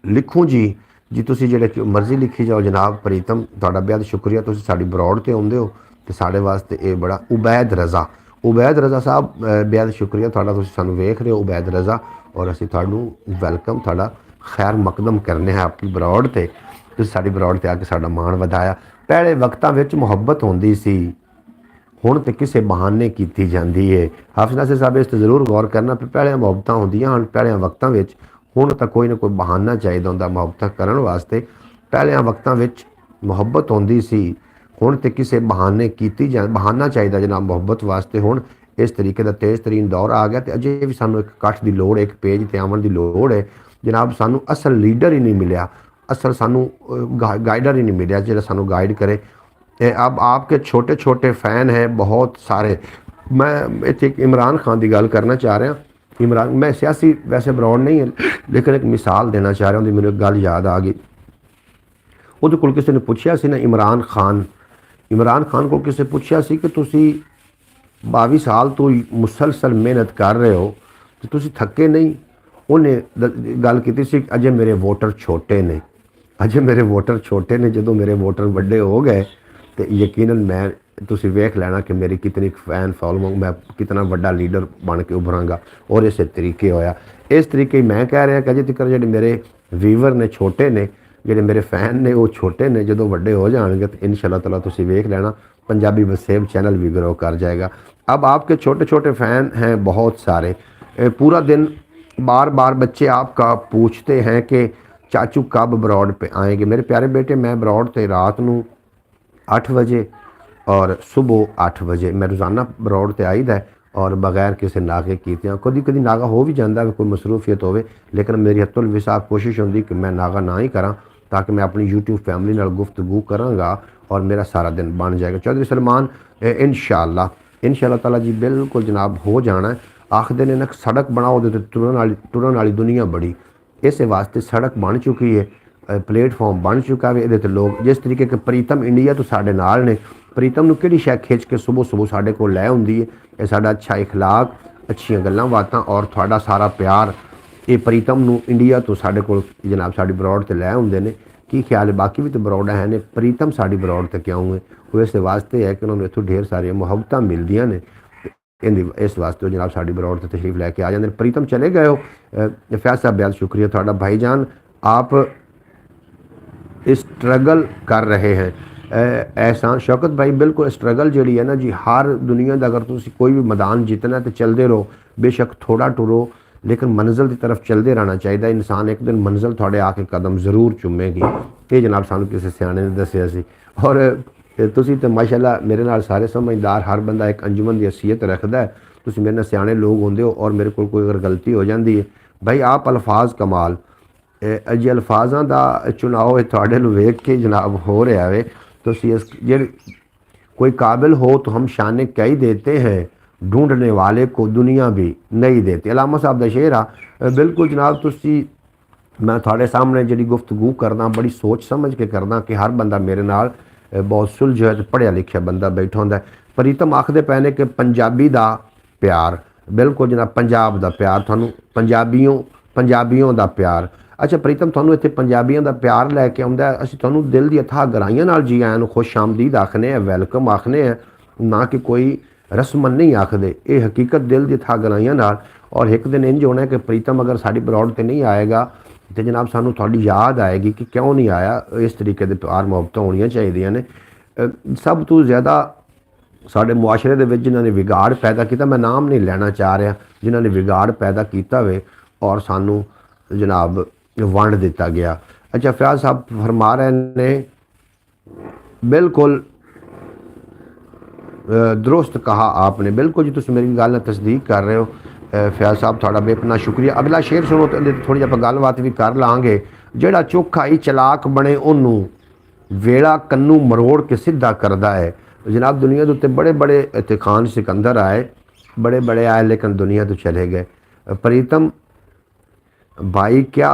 लिखूँ जी तुसी जेड़े मर्जी लिखी जाओ जनाब प्रीतम तुहाडा बेहद शुक्रिया तुसी साडी बरौड़ ते आउंदे हो ते साडे वास्ते ये बड़ा उबैद रज़ा साहब बेहद शुक्रिया तुहाडा तुसी सानू वेख रहे हो उबैद रज़ा और असीं तुहानू वैलकम तुहाडा खैर मकदम करने हैं आपकी बरौड़ ते तुसी साडी बरौड़ ते आके साडा मान वधाया पहले वक्तां विच मुहब्बत होंदी सी हुण तो किसी बहाने की जाती है हाफिज़ नासिर साहब इस जरूर गौर करना पहले मुहब्बत होंदियां हन पहले वक्तों में हुण तो कोई ना कोई बहाना चाहिए होंदा मुहब्बत करने वास्ते पहले वक्तों में मुहब्बत होंदी सी हुण तो किसी बहाने की बहाना चाहिए जनाब मुहब्बत वास्ते हुण इस तरीके का तेज़ तरीन दौर आ गया तो अजे भी सानू एक कठ की लोड़ एक पेज ते आवन की लोड़ है जनाब सानू असल लीडर ही नहीं मिलया असल सानू गाइडर ही नहीं मिलया जो सानू गाइड करे अब आपके छोटे छोटे फ़ैन हैं बहुत सारे मैं इतने इमरान खान की गल करना चाह रहा इमरान मैं सियासी वैसे बरौड़ नहीं है लेकिन एक मिसाल देना चाह रहा हूँ मेरे गल याद आ गई उहदे कोल किसी ने पूछा सी ना इमरान खान ਇਮਰਾਨ ਖਾਨ ਕੋਲ ਕਿਸੇ ਪੁੱਛਿਆ ਸੀ ਕਿ ਤੁਸੀਂ 22 ਸਾਲ ਤੋਂ ਮੁਸਲਸਲ ਮਿਹਨਤ ਕਰ ਰਹੇ ਹੋ ਤੇ ਤੁਸੀਂ ਥੱਕੇ ਨਹੀਂ। ਉਹਨੇ ਗੱਲ ਕੀਤੀ ਸੀ ਅਜੇ ਮੇਰੇ ਵੋਟਰ ਛੋਟੇ ਨੇ, ਅਜੇ ਮੇਰੇ ਵੋਟਰ ਛੋਟੇ ਨੇ, ਜਦੋਂ ਮੇਰੇ ਵੋਟਰ ਵੱਡੇ ਹੋ ਗਏ ਤੇ ਯਕੀਨਨ ਮੈਂ ਤੁਸੀਂ ਵੇਖ ਲੈਣਾ ਕਿ ਮੇਰੀ ਕਿਤਨੀ ਫੈਨ ਫੋਲੋਇੰਗ, ਮੈਂ ਕਿਤਨਾ ਵੱਡਾ ਲੀਡਰ ਬਣ ਕੇ ਉਭਰਾਂਗਾ। ਔਰ ਇਸੇ ਤਰੀਕੇ ਹੋਇਆ। ਇਸ ਤਰੀਕੇ ਮੈਂ ਕਹਿ ਰਿਹਾ ਕਿ ਅਜੇ ਤੱਕ ਜਿਹੜੇ ਮੇਰੇ ਵੀਵਰ ਨੇ ਛੋਟੇ ਨੇ, ਜਿਹੜੇ ਮੇਰੇ ਫੈਨ ਨੇ ਉਹ ਛੋਟੇ ਨੇ, ਜਦੋਂ ਵੱਡੇ ਹੋ जाएंगे तो इंशाल्लाह ताला तुसी देख लेना पंजाबी वसेब चैनल भी ग्रो कर जाएगा। अब आपके छोटे छोटे फ़ैन हैं बहुत सारे, पूरा दिन बार बार बच्चे आपका पूछते हैं कि चाचू कब ब्रॉड पे आएंगे। मेरे प्यारे बेटे, मैं ब्रॉड ते रात ਨੂੰ 8 ਵਜੇ और सुबह 8 ਵਜੇ मैं रोज़ाना ब्रॉड ते आईदा है और बगैर किसी नागे कीतियां। कभी कभी नागा हो भी जाता है, कोई मसरूफियत होवे, लेकिन मेरी हत्तुल विसाख कोशिश होंदी कि मैं नागा ना ही करा ताकि मैं अपनी यूट्यूब फैमिली नाल गुफ्तगू करांगा और मेरा सारा दिन बन जाएगा। चौधरी सलमान इंशाअल्लाह ताला जी बिल्कुल जनाब हो जाना है। आखदे ने ना सड़क बनाओ तो टुरन वाली दुनिया बड़ी, इस वास्ते सड़क बन चुकी है, प्लेटफॉर्म बन चुका है। ये लोग जिस तरीके के प्रीतम इंडिया तो साढ़े नाल ने, प्रीतम नूं किहड़ी शै खिच के सुबह सुबह साढ़े कोल लै आउंदी है। ये साडा अच्छा इखलाक, अच्छियां गल्लां बातां और तुहाडा सारा प्यार ये प्रीतम नूं इंडिया तो साढ़े कोल जनाब साडी ब्रॉड ते लै आउंदे ने। की ख्याल है, बाकी भी तो ब्रॉड है ने, प्रीतम साडी ब्रॉड ते क्यों है? वो इस वास्ते है कि उन्होंने इत्थों ढेर सारियां मुहब्बतां मिलदियां ने, इस वास्ते जनाब साडी ब्रॉड ते तशरीफ लैके आ जाते। प्रीतम चले गए हो, फैज़ साहब बेहद शुक्रिया तुहाडा भाईजान, आप स्ट्रगल कर रहे हैं। एहसान शौकत भाई, बिल्कुल स्ट्रगल जी है ना जी, हर दुनिया का अगर तुम कोई भी मैदान जीतना तो चलते रहो, बेशक थोड़ा टुरो लेकिन मंजिल की तरफ चलते रहना चाहिए। इंसान एक दिन मंजिल थोड़े आके कदम जरूर चुमेगी। ये जनाब सानू किसी सियाने ने दसिया सी। और तुसी तो माशाल्लाह मेरे नाल सारे समझदार, हर बंदा एक अंजुमन की हैसियत रखता है। तुसी मेरे नाल सियाने लोग होंदे हो और मेरे को कोई अगर गलती हो जाती है भाई, आप अल्फाज कमाल जी, अल्फाजा का चुनाव थोड़े वेख के जनाब हो रहा है। तो जे कोई काबिल हो तो हम शाने कई देते हैं, ढूंढने वाले को दुनिया भी नहीं देती। अलामा साहब का शेर आ। बिल्कुल जनाब, तुसी मैं थोड़े सामने जी गुफ्तगू करना बड़ी सोच समझ के करना कि हर बंदा मेरे नाल बहुत सुलझ है, पढ़िया लिखिया बंदा बैठा होंदा है। प्रीतम आखदे पए ने कि पंजाबी दा प्यार, बिल्कुल जनाब पंजाब दा प्यार, थानू पंजाबियों दा प्यार। अच्छा प्रीतम, थानू इत्थे पंजाबियों दा प्यार लैके आउंदा है। असीं थानू दिल दी अथाह गहराइयां नाल जी आयां नूं खुश आमदीद आखने हैं, वेलकम आखने हैं, ना कि कोई रस्मन नहीं आखदे। ये हकीकत दिल दी अथाह गहराइयां नाल। और एक दिन इंज होना है कि प्रीतम अगर साडी ब्रॉड ते नहीं आएगा तो जनाब सानू थोड़ी याद आएगी कि क्यों नहीं आया। इस तरीके के प्यार मुहब्बतां होणियां चाहिदियां ने। सब तो ज़्यादा साढ़े मुआशरे दे विच जिन्हां ने विगाड़ पैदा किया, मैं नाम नहीं लेना चाह रहा, जिन्हां ने विगाड़ पैदा किया वे और सानू जनाब वंड दिता गया। अच्छा फयाज साहब फरमा रहे ने, बिल्कुल दुरुस्त कहा आपने, बिल्कुल जी, तुम मेरी गल तस्दीक कर रहे हो। फयाज साहब थोड़ा बेपना शुक्रिया। अगला शेर सुनो तो थोड़ी आप गलबात भी कर लाँगे। ਜਿਹੜਾ चोखा ही चलाक बने उन्होंने वेला कन्नू मरोड़ के सीधा करता है। जनाब दुनिया के उत्ते बड़े बड़े इत्थे खान सिकंदर आए, बड़े बड़े आए, लेकिन दुनिया तो चले गए। प्रीतम भाई क्या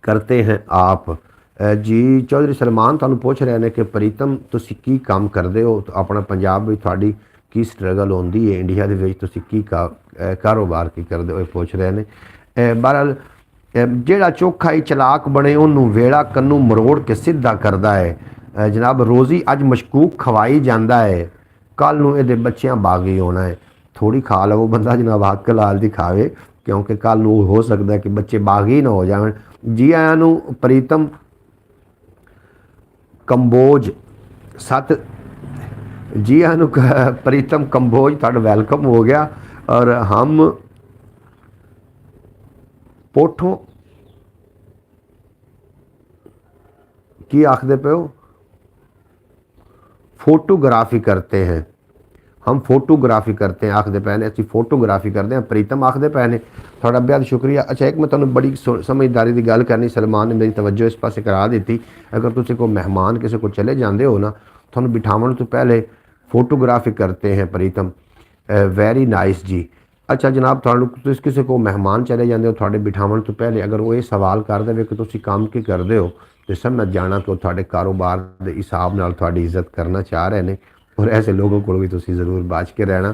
करते हैं आप? जी चौधरी सलमान तुहानू पूछ रहे हैं कि प्रीतम तुसी की काम करते हो, तो अपना पंजाब में थोड़ी की स्ट्रगल होंदी है, इंडिया के विच तुसी की कारोबार की करते हो, पूछ रहे हैं। बहरहाल ਜਿਹੜਾ चोखा ही चलाक बने उन्होंने वेड़ा कन्नू मरोड़ के सीधा करता है। जनाब रोज़ी अज मशकूक खवाई जाता है, कल नूं इहदे बच्चियां बागी होना है। थोड़ी खा लवो बंदा जनाब हक लाल दी खावे, क्योंकि कल नूं हो सकता है कि बच्चे बागी ना हो जाए। जी आयां नूं प्रीतम कंबोज सत, जी आयां नूं प्रीतम कंबोज, तुहाडा वेलकम हो गया। और हम पोठों की आखदे पे हो, फोटोग्राफी करते हैं, हम फोटोग्राफी करते हैं आखदे पे ने, असीं फोटोग्राफी करते हैं। प्रीतम आखदे पे ने, थोड़ा बेहद शुक्रिया। अच्छा एक मैं तुहानूं बड़ी समझदारी की गल करनी, सलमान ने मेरी तवज्जो इस पासे करा दी। अगर तुसीं कोई मेहमान किसी को चले जाते हो ना, तुहानूं बिठावन तो पहले फोटोग्राफी करते हैं प्रीतम। वेरी नाइस जी। अच्छा जनाब, तुम किसी को मेहमान चले जाते हो, थोड़े बिठावन तो पहले अगर वो ये सवाल कर दे कि तुम काम की करते हो, तो सब मैं जाना कि थोड़े कारोबार के हिसाब नाल थोड़ी इज्जत करना चाह रहे हैं और ऐसे लोगों को भी तुसी ज़रूर बच के रहना।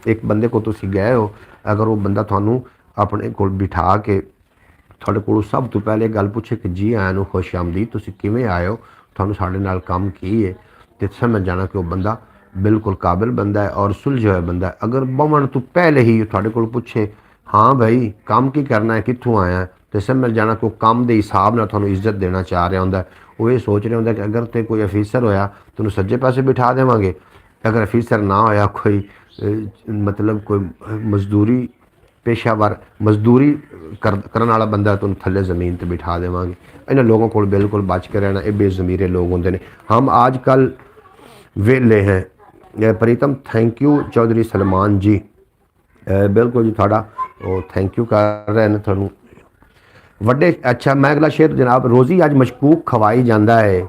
एक बंदे को तुसी गए हो, अगर वो बंदा थानू अपने को बिठा के थोड़े को सब तो पहले गल पूछे कि जी आया नू खुश आमदीद, तुसी किवें आए हो, थानू साडे नाल काम की है, तो समझ जाना कि वो बंदा बिल्कुल काबिल बंदा है और सुलझा हुआ बंदा है। अगर बवन तो पहले ही थोड़े को पूछे हाँ भाई काम की करना है, कित्थों आया है, तो समझ जाना कि वो काम के हिसाब नाल थानू इज्जत देना चाह रहा होंदा। वो ये सोच रहा होंदा कि अगर तो कोई अफीसर होया तो सज्जे पासे बिठा देवांगे, अगर अफीसर ना होया कोई मतलब कोई मजदूरी पेशावर मजदूरी करने वाला बंदा तो थले ज़मीन पर बिठा देवांगे। इन्होंने लोगों को बिल्कुल बच के रहना, ये बेज़मीरे लोग होंगे ने। हम आजकल वेले हैं। प्रीतम थैंक यू चौधरी सलमान जी, बिल्कुल जी थोड़ा वो थैंक यू कर रहे हैं थोनू वड्डे। अच्छा मैं अगला शेर जनाब, रोज़ी अज मशकूक खवाई जाता है,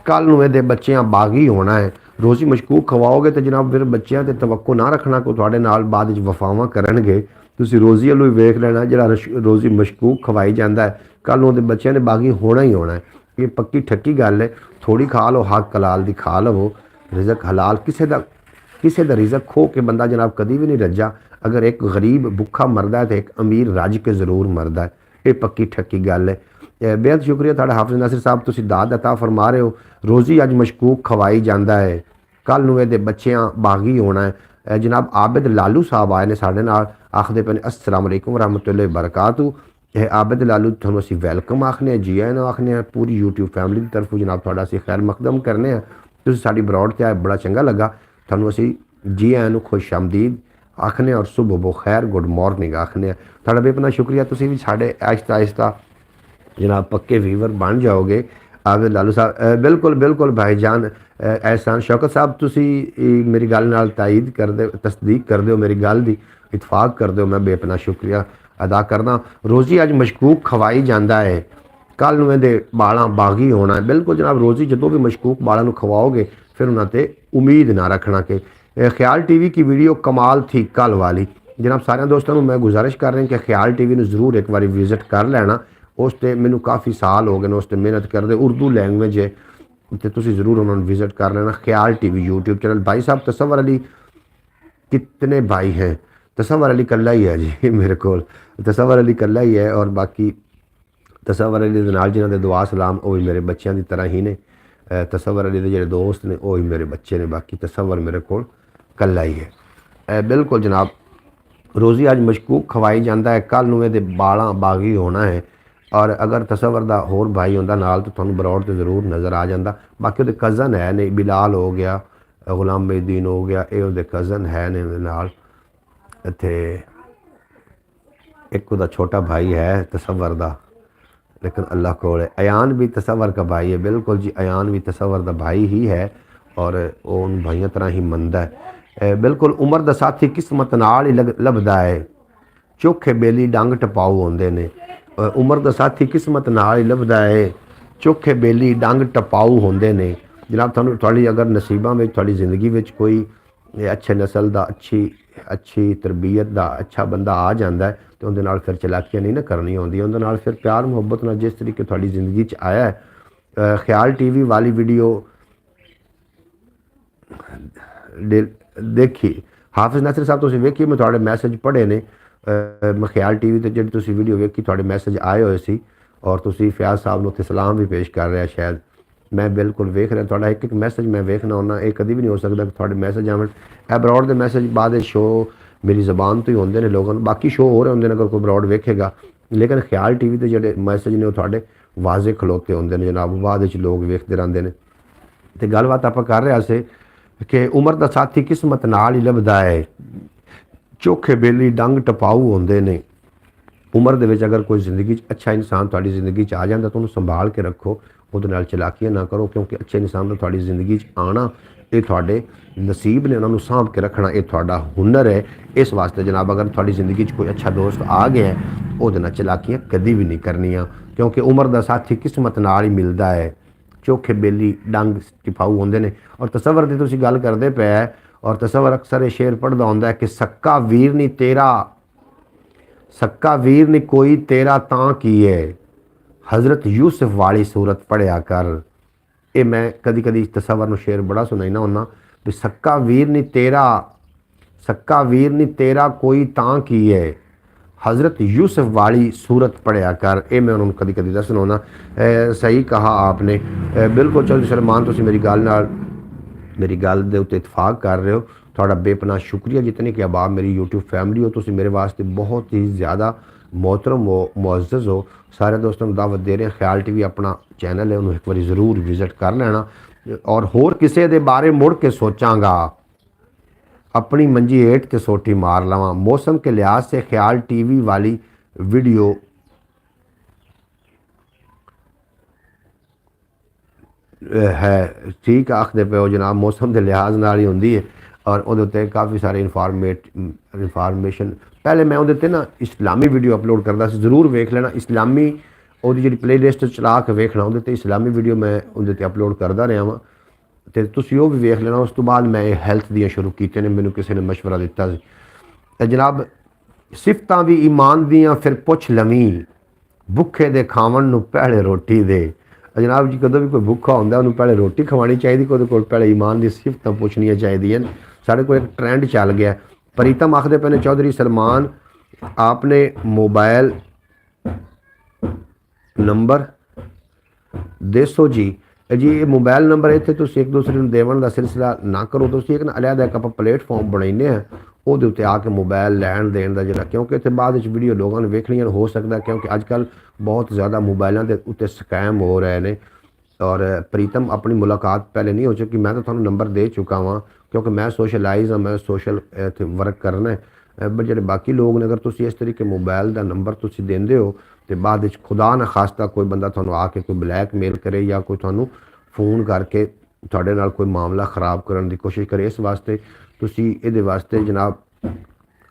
कल नूं इहदे बच्चियां बागी होना है। रोज़ी मशकूक खवाओगे तो जनाब फिर बच्चियां ते तवक्को ना रखना को थोड़े नाल बाद विच वफावां करनगे। तुसीं रोज़ी वालों ही वेख लेना, जिहड़ा रोज़ी मशकूक खवाई जाता है कल नूं उहदे बच्चियां ने बागी होना ही होना है। ये पक्की ठक्की गल है। थोड़ी खा लो, हक हलाल दी खा लवो, रिजक हलाल। किसी का रिजक खो के बंदा जनाब कभी भी नहीं रजा। अगर एक गरीब भुखा मरदा है तो एक अमीर रज के जरूर मरदा है, ये पक्की ठक्की गल है। बेहद शुक्रिया तुहाडा हाफिज नासिर साहब, तुसी दाद अता फरमा रहे हो। रोज़ी अज मशकूक खवाई जाता है, कल नूं इहदे बच्चियां बागी होना है। जनाब आबिद लालू साहब आए ने साडे नाल, आखदे पे अस्सलाम वालेकुम व रहमतुल्लाहि व बरकातहू। आबिद लालू तुहानूं असीं वैलकम आखने, जी आए ना आखने, पूरी यूट्यूब फैमिली की तरफों जनाब तुहाडा असीं खैर मकदम करने हैं। तुसीं साडी ब्रॉड ते आए, बड़ा चंगा लगा। थानू असी जी आया नू खुश आमदीद आखने और सुबह बखैर गुड मॉर्निंग आखने। थोड़ा बेपना शुक्रिया, तुसी भी साढ़े आहिस्ता आहिस्ता जनाब पक्के वीवर बन जाओगे। आबिद लालू साहब बिल्कुल बिल्कुल भाईजान एहसान शौकत साहब, तुसी मेरी गल नाल तायद कर दे, तस्दीक कर दो मेरी गल दी, इतफाक कर दो। मैं बेपना शुक्रिया अदा करना। रोज़ी अज मशकूक खवाई जाता है, कल नूं इहदे बालां बागी होना है। बिल्कुल जनाब, रोज़ी जदों भी मशकूक बालां नूं खवाओगे फिर उन्होंने उम्मीद ना रखना कि ख्याल टीवी की वीडियो कमाल थी कल वाली। जनाब सारे दोस्तों को मैं गुजारिश कर रहा कि ख्याल टीवी में ज़रूर एक बार विजिट कर लेना। उस पर मैनू काफ़ी साल हो गए उस पर मेहनत करते, उर्दू लैंग्वेज है तो तुसी ज़रूर उन्होंने विजिट कर लेना। ख्याल टीवी यूट्यूब चैनल। भाई साहब तसव्वुर अली कितने भाई हैं? तसव्वुर अली कल्ला ही है जी मेरे को, तसव्वुर अली कल्ला ही है और बाकी तसव्वुर अली दे नाल जिन्हां दे दुआ सलाम वो भी मेरे बच्चों की तरह ही ने। तसव्वुर अली के जो दोस्त ने वो भी मेरे बच्चे ने, बाकी तसव्वुर मेरे को कल्ला ही है। बिल्कुल जनाब, रोज़ी अज मशकूक खवाई जाता है, कल नूं इहदे बालां बागी होना है। और अगर तसव्वुर दा होर भाई होंदा नाल तो तुहानूं ब्रॉड तो जरूर नज़र आ जाता। बाकी उहदे कज़न है ने, बिलाल हो गया, गुलाम मेदीन हो गया, ये उहदे कज़न है ने नाल। इत्थे एक उहदा छोटा भाई है तसव्वुर दा, लेकिन अल्लाह को है। अयान भी तसव्वुर का भाई है, बिल्कुल जी अयान भी तसव्वुर का भाई ही है और वो उन भाइयों तरह ही मनदा है। बिल्कुल उम्र का साथी किस्मत नाल ही लभदा है, चोखे बेली डंग टपाऊ होंदे ने। उम्र का साथी किस्मत नाल ही लभदा है, चोखे बेली डंग टपाऊ होंदे ने। जनाब थोड़ी अगर नसीबों में थोड़ी जिंदगी में कोई अच्छे नस्ल का अच्छी तरबीयत का अच्छा बंदा आ जाता है तो उनके नाल फिर चलाकियां नहीं ना करनी होंदी, उनके नाल फिर प्यार मुहब्बत ना जिस तरीके थोड़ी जिंदगी च आया है। ख्याल टीवी वाली वीडियो देखी हाफिज नासिर साहब तुसीं वेखी, मैं थोड़े मैसेज पढ़े ने। मैं ख्याल टीवी ते जिहड़ी तुसीं वीडियो वेखी थोड़े मैसेज आए हुए सी और तुसीं फयाज साहब नूं उत्थे सलाम भी पेश कर रहे शायद। मैं बिल्कुल वेख रहा थोड़ा एक एक मैसेज मैं वेखना होना, ये कभी भी नहीं हो सकता कि थोड़े मैसेज आवन। अब्रॉड के मैसेज बाद शो मेरी जबान तो ही होंगे ने लोगों, बाकी शो हो रहे होंगे अगर कोई ब्रॉड वेखेगा, लेकिन ख्याल टीवी के जोड़े मैसेज ने थोड़े वाजे खलोते होंगे ने जनाब, बाद लोग वेखते रहते हैं। तो गलबात आप कर रहे से कि उम्र का साथी किस्मत नाल ही लभदा है, चोखे बेली डंग टपाऊ होंगे ने। उम्र दे विच अगर कोई जिंदगी अच्छा इंसान थोड़ी जिंदगी आ जाता तो उन्हें संभाल के रखो, उहदे नाल चलाकियां ना करो, क्योंकि अच्छे इंसान का थोड़ी जिंदगी आना ये थोड़े नसीब ने, उन्होंने सांभ के रखना ये थोड़ा हुनर है। इस वास्ते जनाब अगर थोड़ी जिंदगी कोई अच्छा दोस्त आ गया है उहदे नाल चलाकियां कभी भी नहीं करनियां, क्योंकि उम्र का साथी किस्मत नाल ही मिलता है, चोखे बेली डंग टिपाऊ होंगे ने। और तसव्वुर की तुसीं गल करते पे है, और तसव्वुर अक्सर ये शेर पढ़दा होंदा है कि सक्का वीर नहीं तेरा, सक्का वीर नहीं कोई तेरा तां की है, हज़रत यूसुफ वाली सूरत पढ़िया कर। ये मैं कदी कदी तसव्वुर नूं शेर बड़ा सुनाईना हुन्ना भी सक्का वीर नी तेरा कोई तां की है, हज़रत यूसुफ वाली सूरत पढ़िया कर। ये मैं उन्होंने कदी कदी दसना हुन्ना। सही कहा आपने। बिल्कुल चौधरी सलमान, तुसीं मेरी गल दे उत्ते इतफाक कर रहे हो। थोड़ा बेपनाह शुक्रिया जितने कि अब आप मेरी यूट्यूब फैमिली हो, तुसीं मेरे वास्ते बहुत ही ज़्यादा मोहतरम हो, मुअज़्ज़ज़ हो। सारे दोस्तों को दावत दे रहे हैं, ख्याल टीवी अपना चैनल है, उन्होंने एक बार ज़रूर विजिट कर लेना। और होर किसी दे बारे मुड़ के सोचांगा, अपनी मंजी हेठ ते सोटी मार लवां। मौसम के लिहाज से ख्याल टीवी वाली वीडियो है ठीक आखते पे हो जनाब, मौसम के लिहाज नाल ही होंदी है। और उहदे काफ़ी सारे इन्फॉर्मेशन पहले मैं उहदे ना इस्लामी वीडियो अपलोड करता सी, जरूर वेख लेना। इस्लामी उहदी जिहड़ी प्ले लिस्ट चला के वेखना, उहदे इस्लामी वीडियो मैं उहदे अपलोड करता रहा वां, तो तुसीं वो भी वेख लेना। उस तो बाद मैं हैल्थ दियाँ शुरू कीते ने, मैनूं किसी ने मशवरा दिता सी। ते जनाब सिफतां भी ईमान दियां फिर पुछ लवीं, भुखे दे खावन नूं पहले रोटी दे। जनाब जी कदों भी कोई भुखा होंदा उन्होंने पहले रोटी खवानी चाहिए, कोई पहले ईमान की सिफत पुछनिया चाहिए। साढ़े को एक ट्रेंड चल गया। प्रीतम आखते पे ने चौधरी सलमान आपने मोबाइल नंबर दसो जी। ये मोबाइल नंबर इतने तुम एक दूसरे को देवन का सिलसिला ना करो, तुम एक अलहदा एक आप प्लेटफॉर्म बनाने हैं, वो उत्ते आके मोबाइल लैन देन का जोड़ा, क्योंकि इतने बाद वीडियो लोगों ने वेखनी हो सकता, क्योंकि अजकल बहुत ज़्यादा मोबाइलों के उत्ते स्कैम हो रहे हैं। और प्रीतम अपनी मुलाकात पहले नहीं हो चुकी, मैं तो थानू नंबर दे चुका वहाँ, क्योंकि मैं सोशलाइज हाँ, मैं सोशल वर्क करना है। बट जो बाकी लोग ने, अगर तुम इस तरीके मोबाइल का नंबर तुम देंदे हो तो बाद खुदा न खास्ता कोई बंदा थानू आके कोई ब्लैकमेल करे या कोई थानू फोन करके तुहाडे नाल कोई मामला ख़राब करने की कोशिश करे, इस वास्ते तुसी इहदे वास्ते जनाब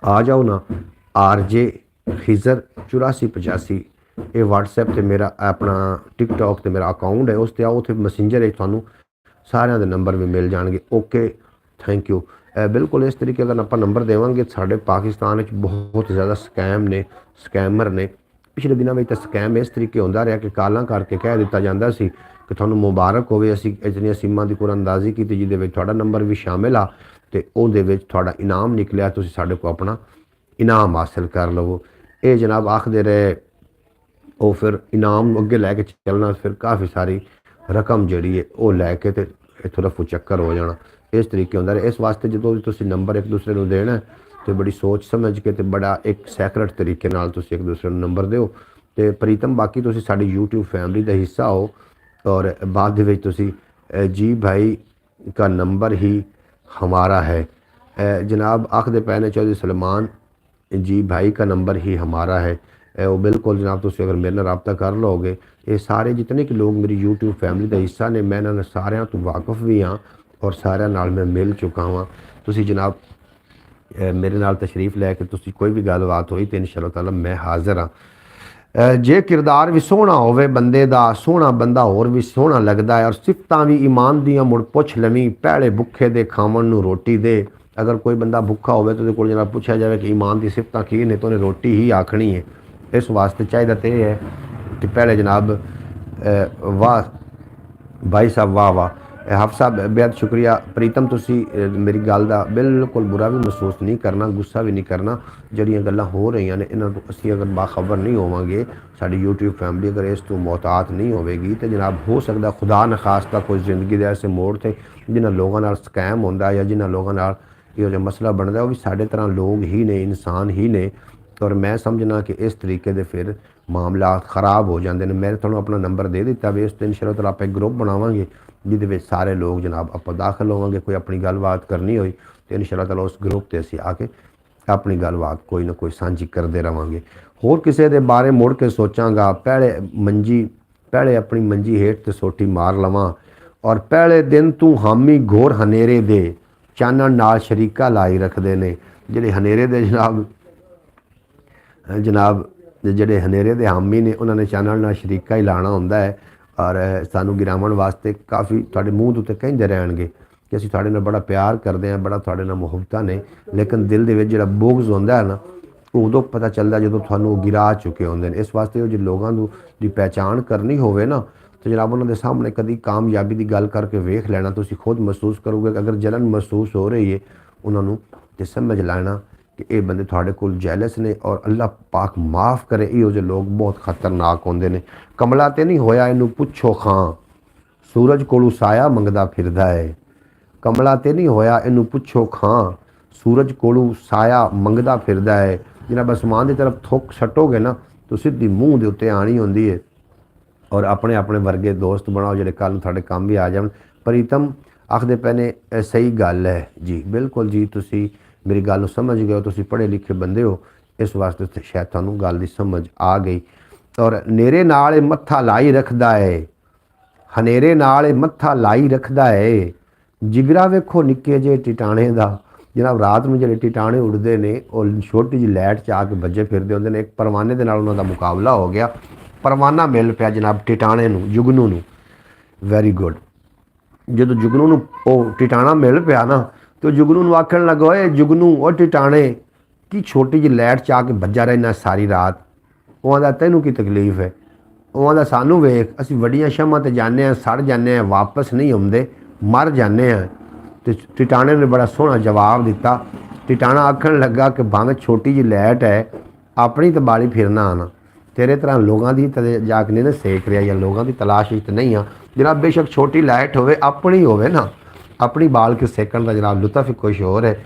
आ जाओ ना। RJ खिजर 8485 ये WhatsApp ते मेरा अपना TikTok ते मेरा अकाउंट है, उस ते आओ, उत्थे मैसेंजर है, थानू सारिਆਂ ਦੇ नंबर भी मिल जाएंगे। Okay thank you. बिल्कुल इस तरीके अगर आप नंबर देवांगे, साढ़े पाकिस्तान बहुत ज़्यादा स्कैमर ने। पिछले दिनों में तो स्कैम इस तरीके होंदा रहा कि कालां करके कह दिता जाता सी कि थानू मुबारक होवे, असीं इतनी सीमां दी कुरानंदाजी की, जिहदे विच तुहाडा नंबर भी शामिल आ ते उहदे विच तुहाडा इनाम निकलिया, तुसीं साडे को अपना इनाम हासिल कर लवो। ये जनाब आखदे रहे, वो फिर इनाम अगे लैके चलना, फिर काफ़ी सारी रकम जी है वो लैके तो इतों रफू चक्कर हो जाना, इस तरीके होंदा रहा। इस वास्ते जो तुसीं नंबर एक दूसरे को देना तो बड़ी सोच समझ के, तो बड़ा एक सैकरेट तरीके नाल तुसीं एक दूसरे को नंबर दो। तो प्रीतम बाकी तुसीं साडी यूट्यूब फैमिली का हिस्सा हो, और बाद में तुसीं जी भाई का नंबर ही हमारा है। जनाब आखदे पे ने चौधरी सलमान जी भाई का नंबर ही हमारा है। वो बिल्कुल जनाब तुसीं अगर मेरे नाल रब्ता कर लोगे, ये सारे जितने कि लोग मेरी यूट्यूब फैमिली का हिस्सा ने, मैं इन्होंने सारिਆਂ तो वाकफ भी हाँ और सारिਆਂ नाल मैं मिल चुका हाँ। तुसीं जनाब मेरे नाल तशरीफ लैके तुसीं कोई भी गलबात होई तो इंशाअल्लाह ताला मैं हाज़िर हाँ। जे किरदार भी सोहना होवे बंदे दा, सोहना बंदा होर भी सोहना लगदा है, और सिफतां भी ईमान दियां मुड़ पुछ लवीं, पहले भुखे दे खावन नूं रोटी दे। अगर कोई बंदा भुखा होवे तो उहदे कोल जनाब पुछया जाए कि ईमान दी सिफतां की ने, तो उन्हें रोटी ही आखनी है। इस वास्ते चाहिए तो यह है कि पहले जनाब वाह भाई साहब, वाह वाह हाफ़ साहब बेहद शुक्रिया। प्रीतम तुसी मेरी गल का बिल्कुल बुरा भी महसूस नहीं करना, गुस्सा भी नहीं करना। जड़ियाँ गल्लां हो रही ने इन्हां तो असीं अगर बाखबर नहीं होवांगे, साडी यूट्यूब फैमिली अगर इस तो मोहतात नहीं होवेगी, तो जनाब हो सकता खुदा न खास्ता कोई जिंदगी के ऐसे मोड़ थे जिन्हां लोगों नाल स्कैम होंदा या जिन्हां लोगों नाल इहो जिहा मसला बनता, वो भी साढ़े तरह लोग ही ने, इंसान ही ने। और मैं समझना कि इस तरीके के फिर मामला ख़राब हो जाते हैं। मैं थोड़ा अपना नंबर दे दिता भी, इस दिन इंशाअल्लाह ताला आप एक ग्रुप बनावांगे जिहदे सारे लोग जनाब आप दाखिल होवांगे। कोई अपनी गलबात करनी होई तो इंशाअल्लाह ताला उस ग्रुप से असीं आके अपनी गलबात कोई ना कोई सांझी करते रहांगे। होर किसी के बारे मुड़ के सोचांगा, पहले अपनी मंजी हेठ ते सोटी मार लवां, और पहले दिन तू हामी घोर हनेरे दे, चानण नाल शरीका लाई रखते ने। जिहड़े हनेरे दे जनाब ਜਿਹੜੇ हनेरे के हामी ने, उन्होंने चानण नाल शरीका ही लाना होंदा है। और सानू गिरावन वास्ते काफ़ी तुहाडे मूँह तो कहिंदे रहणगे कि असीं तुहाडे नाल बड़ा प्यार करते हैं, बड़ा तुहाडे नाल मुहब्बतां ने, लेकिन दिल दे विच जिहड़ा बुग़ज़ होंदा है ना, ਉਦੋਂ ਪਤਾ ਚੱਲਦਾ ਜਦੋਂ ਤੁਹਾਨੂੰ ਉਹ ਗਿਰਾ ਚੁੱਕੇ ਹੁੰਦੇ ਨੇ। ਇਸ ਵਾਸਤੇ ਉਹ ਜੇ ਲੋਕਾਂ ਨੂੰ ਦੀ ਪਹਿਚਾਣ ਕਰਨੀ ਹੋਵੇ ਨਾ, ਤੇ ਜਨਾਬ ਉਹਨਾਂ ਦੇ ਸਾਹਮਣੇ ਕਦੀ ਕਾਮਯਾਬੀ ਦੀ ਗੱਲ ਕਰਕੇ ਵੇਖ ਲੈਣਾ, ਤੁਸੀਂ ਖੁਦ ਮਹਿਸੂਸ ਕਰੋਗੇ ਕਿ ਅਗਰ ਜਲਨ ਮਹਿਸੂਸ ਹੋ ਰਹੀ ਹੈ ਉਹਨਾਂ ਨੂੰ, ਤੇ ਸਮਝ ਲੈਣਾ ਕਿ ਇਹ ਬੰਦੇ ਤੁਹਾਡੇ ਕੋਲ ਜੈਲਸ ਨੇ। ਔਰ ਅੱਲਾਹ ਪਾਕ ਮਾफ़ करे, ਇਹੋ ਜਿਹੇ ਲੋਕ ਬਹੁਤ ਖਤਰਨਾਕ ਹੁੰਦੇ ਨੇ। ਕਮਲਾ ਤੇ ਨਹੀਂ ਹੋਇਆ ਇਹਨੂੰ ਪੁੱਛੋ ਖਾਂ, ਸੂਰਜ ਕੋਲੋਂ ਸਾਇਆ ਮੰਗਦਾ ਫਿਰਦਾ ਹੈ। ਕਮਲਾ ਤੇ ਨਹੀਂ ਹੋਇਆ ਇਹਨੂੰ ਪੁੱਛੋ ਖਾਂ, ਸੂਰਜ ਕੋਲੋਂ ਸਾਇਆ ਮੰਗਦਾ ਫਿਰਦਾ ਹੈ। ਜਨਾਬ ਅਸਮਾਨ ਦੀ ਤਰਫ ਥੁੱਕ ਸੱਟੋਗੇ ਨਾ ਤਾਂ ਸਿੱਧੀ ਮੂੰਹ ਦੇ ਉੱਤੇ ਆਣੀ ਹੁੰਦੀ ਹੈ। ਔਰ ਆਪਣੇ ਆਪਣੇ ਵਰਗੇ ਦੋਸਤ ਬਣਾਓ ਜਿਹੜੇ ਕੱਲ੍ਹ ਨੂੰ ਤੁਹਾਡੇ ਕੰਮ ਵੀ ਆ ਜਾਣ। ਪ੍ਰੀਤਮ ਆਖਦੇ ਪਏ ਨੇ ਸਹੀ ਗੱਲ ਹੈ ਜੀ, ਬਿਲਕੁਲ ਜੀ, ਤੁਸੀਂ ਮੇਰੀ ਗੱਲ ਨੂੰ ਸਮਝ ਗਏ ਹੋ, ਤੁਸੀਂ ਪੜ੍ਹੇ ਲਿਖੇ ਬੰਦੇ ਹੋ, ਇਸ ਵਾਸਤੇ ਸ਼ਾਇਦ ਤੁਹਾਨੂੰ ਗੱਲ ਦੀ ਸਮਝ ਆ ਗਈ। ਔਰ ਨੇਰੇ ਨਾਲ ਇਹ ਮੱਥਾ ਲਾਈ ਰੱਖਦਾ ਹੈ, ਹਨੇਰੇ ਨਾਲ ਇਹ ਮੱਥਾ ਲਾਈ ਰੱਖਦਾ ਹੈ। ਜਿਗਰਾ ਵੇਖੋ ਨਿੱਕੇ ਜਿਹੇ ਟਿਟਾਣੇ ਦਾ। ਜਨਾਬ ਰਾਤ ਨੂੰ ਜਿਹੜੇ ਟਿਟਾਣੇ ਉੱਡਦੇ ਨੇ ਉਹ ਛੋਟੀ ਜਿਹੀ ਲਾਈਟ 'ਚ ਆ ਕੇ ਵੱਜੇ ਫਿਰਦੇ ਹੁੰਦੇ ਨੇ। ਇੱਕ ਪਰਵਾਨੇ ਦੇ ਨਾਲ ਉਹਨਾਂ ਦਾ ਮੁਕਾਬਲਾ ਹੋ ਗਿਆ, ਪਰਵਾਨਾ ਮਿਲ ਪਿਆ ਜਨਾਬ ਟਿਟਾਣੇ ਨੂੰ, ਜੁਗਨੂ ਨੂੰ। Very good. ਜਦੋਂ ਜੁਗਨੂ ਨੂੰ ਉਹ ਟਿਟਾਣਾ ਮਿਲ ਪਿਆ ਨਾ, ਤੇ ਜੁਗਨੂ ਨੂੰ ਆਖਣ ਲੱਗਾ, ਓਏ ਜੁਗਨੂ ਉਹ ਟਿਟਾਣੇ ਕੀ ਛੋਟੀ ਜਿਹੀ ਲਾਈਟ 'ਚ ਆ ਕੇ ਵੱਜਾ ਰਹਿਣਾ ਸਾਰੀ ਰਾਤ। ਉਹ ਆਂਦਾ ਤੈਨੂੰ ਕੀ ਤਕਲੀਫ ਹੈ। ਉਹ ਆਂਦਾ ਸਾਨੂੰ ਵੇਖ, ਅਸੀਂ ਵੱਡੀਆਂ ਸ਼ਮਾਂ 'ਤੇ ਜਾਂਦੇ ਹਾਂ, ਸੜ ਜਾਂਦੇ ਹਾਂ, ਵਾਪਸ ਨਹੀਂ ਆਉਂਦੇ, ਮਰ ਜਾਂਦੇ ਹਾਂ। ਤੇ ਟਿਟਾਣੇ ਨੇ ਬੜਾ ਸੋਹਣਾ ਜਵਾਬ ਦਿੱਤਾ। ਟਿਟਾਣਾ ਆਖਣ ਲੱਗਾ ਕਿ ਭਾਵੇਂ ਛੋਟੀ ਜਿਹੀ ਲਾਈਟ ਹੈ, ਆਪਣੀ ਤਾਂ ਬਾਲੀ ਫਿਰਨਾ ਆਣਾ, ਤੇਰੇ ਤਰ੍ਹਾਂ ਲੋਕਾਂ ਦੀ ਤਾਂ ਜਾ ਕੇ ਨਹੀਂ ਨਾ ਸੇਕ ਰਿਹਾ, ਜਾਂ ਲੋਕਾਂ ਦੀ ਤਲਾਸ਼ ਵਿੱਚ ਨਹੀਂ ਆ। ਜਨਾਬ ਬੇਸ਼ੱਕ ਛੋਟੀ ਲਾਈਟ ਹੋਵੇ, ਆਪਣੀ ਹੋਵੇ ਨਾ, ਆਪਣੀ ਬਾਲ ਕੇ ਸੇਕਣ ਦਾ ਜਨਾਬ ਲੁਤਫ ਹੀ ਕੁਛ ਹੋਰ ਹੈ,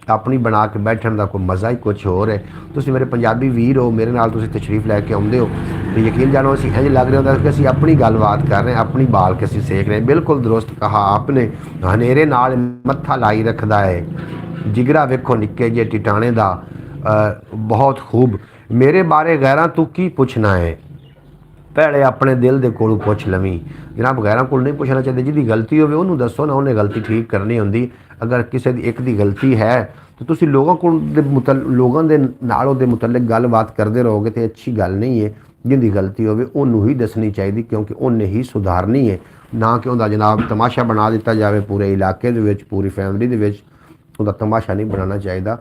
ਆਪਣੀ ਬਣਾ ਕੇ ਬੈਠਣ ਦਾ ਕੋਈ ਮਜ਼ਾ ਹੀ ਕੁਛ ਹੋਰ ਹੈ। ਤੁਸੀਂ ਮੇਰੇ ਪੰਜਾਬੀ ਵੀਰ ਹੋ, ਮੇਰੇ ਨਾਲ ਤੁਸੀਂ ਤਸ਼ਰੀਫ ਲੈ ਕੇ ਆਉਂਦੇ ਹੋ, ਤੇ ਯਕੀਨ ਜਾਣੋ ਅਸੀਂ ਇੰਝ ਲੱਗ ਰਿਹਾ ਹੁੰਦਾ ਕਿ ਅਸੀਂ ਆਪਣੀ ਗੱਲਬਾਤ ਕਰ ਰਹੇ ਹਾਂ, ਆਪਣੀ ਬਾਲ ਕੇ ਅਸੀਂ ਸੇਕ ਰਹੇ ਹਾਂ। ਬਿਲਕੁਲ ਦਰੁਸਤ ਕਹਾ ਆਪਨੇ। ਹਨੇਰੇ ਨਾਲ ਮੱਥਾ ਲਾਈ ਰੱਖਦਾ ਹੈ, ਜਿਗਰਾ ਵੇਖੋ ਨਿੱਕੇ ਜਿਹੇ ਟਿਟਾਣੇ ਦਾ। ਬਹੁਤ ਖੂਬ। ਮੇਰੇ ਬਾਰੇ ਗੈਰਾਂ ਤੂੰ ਕੀ ਪੁੱਛਣਾ ਹੈ, ਪਹਿਲੇ ਆਪਣੇ ਦਿਲ ਦੇ ਕੋਲੋਂ ਪੁੱਛ ਲਵੀਂ। ਜਨਾਬ ਗੈਰਾਂ ਕੋਲ ਨਹੀਂ ਪੁੱਛਣਾ ਚਾਹੀਦਾ, ਜਿਹਦੀ ਗਲਤੀ ਹੋਵੇ ਉਹਨੂੰ ਦੱਸੋ ਨਾ, ਉਹਨੇ ਗਲਤੀ ਠੀਕ ਕਰਨੀ ਹੁੰਦੀ। ਅਗਰ ਕਿਸੇ ਦੀ ਇੱਕ ਦੀ ਗਲਤੀ ਹੈ ਤਾਂ ਤੁਸੀਂ ਲੋਕਾਂ ਦੇ ਨਾਲ ਉਹਦੇ ਮੁਤਲਕ ਗੱਲਬਾਤ ਕਰਦੇ ਰਹੋਗੇ ਤੇ ਅੱਛੀ ਗੱਲ ਨਹੀਂ ਹੈ। ਜਿਹਦੀ ਗਲਤੀ ਹੋਵੇ ਉਹਨੂੰ ਹੀ ਦੱਸਣੀ ਚਾਹੀਦੀ, ਕਿਉਂਕਿ ਉਹਨੇ ਹੀ ਸੁਧਾਰਨੀ ਹੈ, ਨਾ ਕਿ ਉਹਦਾ ਜਨਾਬ ਤਮਾਸ਼ਾ ਬਣਾ ਦਿੱਤਾ ਜਾਵੇ ਪੂਰੇ ਇਲਾਕੇ ਦੇ ਵਿੱਚ, ਪੂਰੀ ਫੈਮਿਲੀ ਦੇ ਵਿੱਚ। ਉਹਦਾ ਤਮਾਸ਼ਾ ਨਹੀਂ ਬਣਾਉਣਾ ਚਾਹੀਦਾ।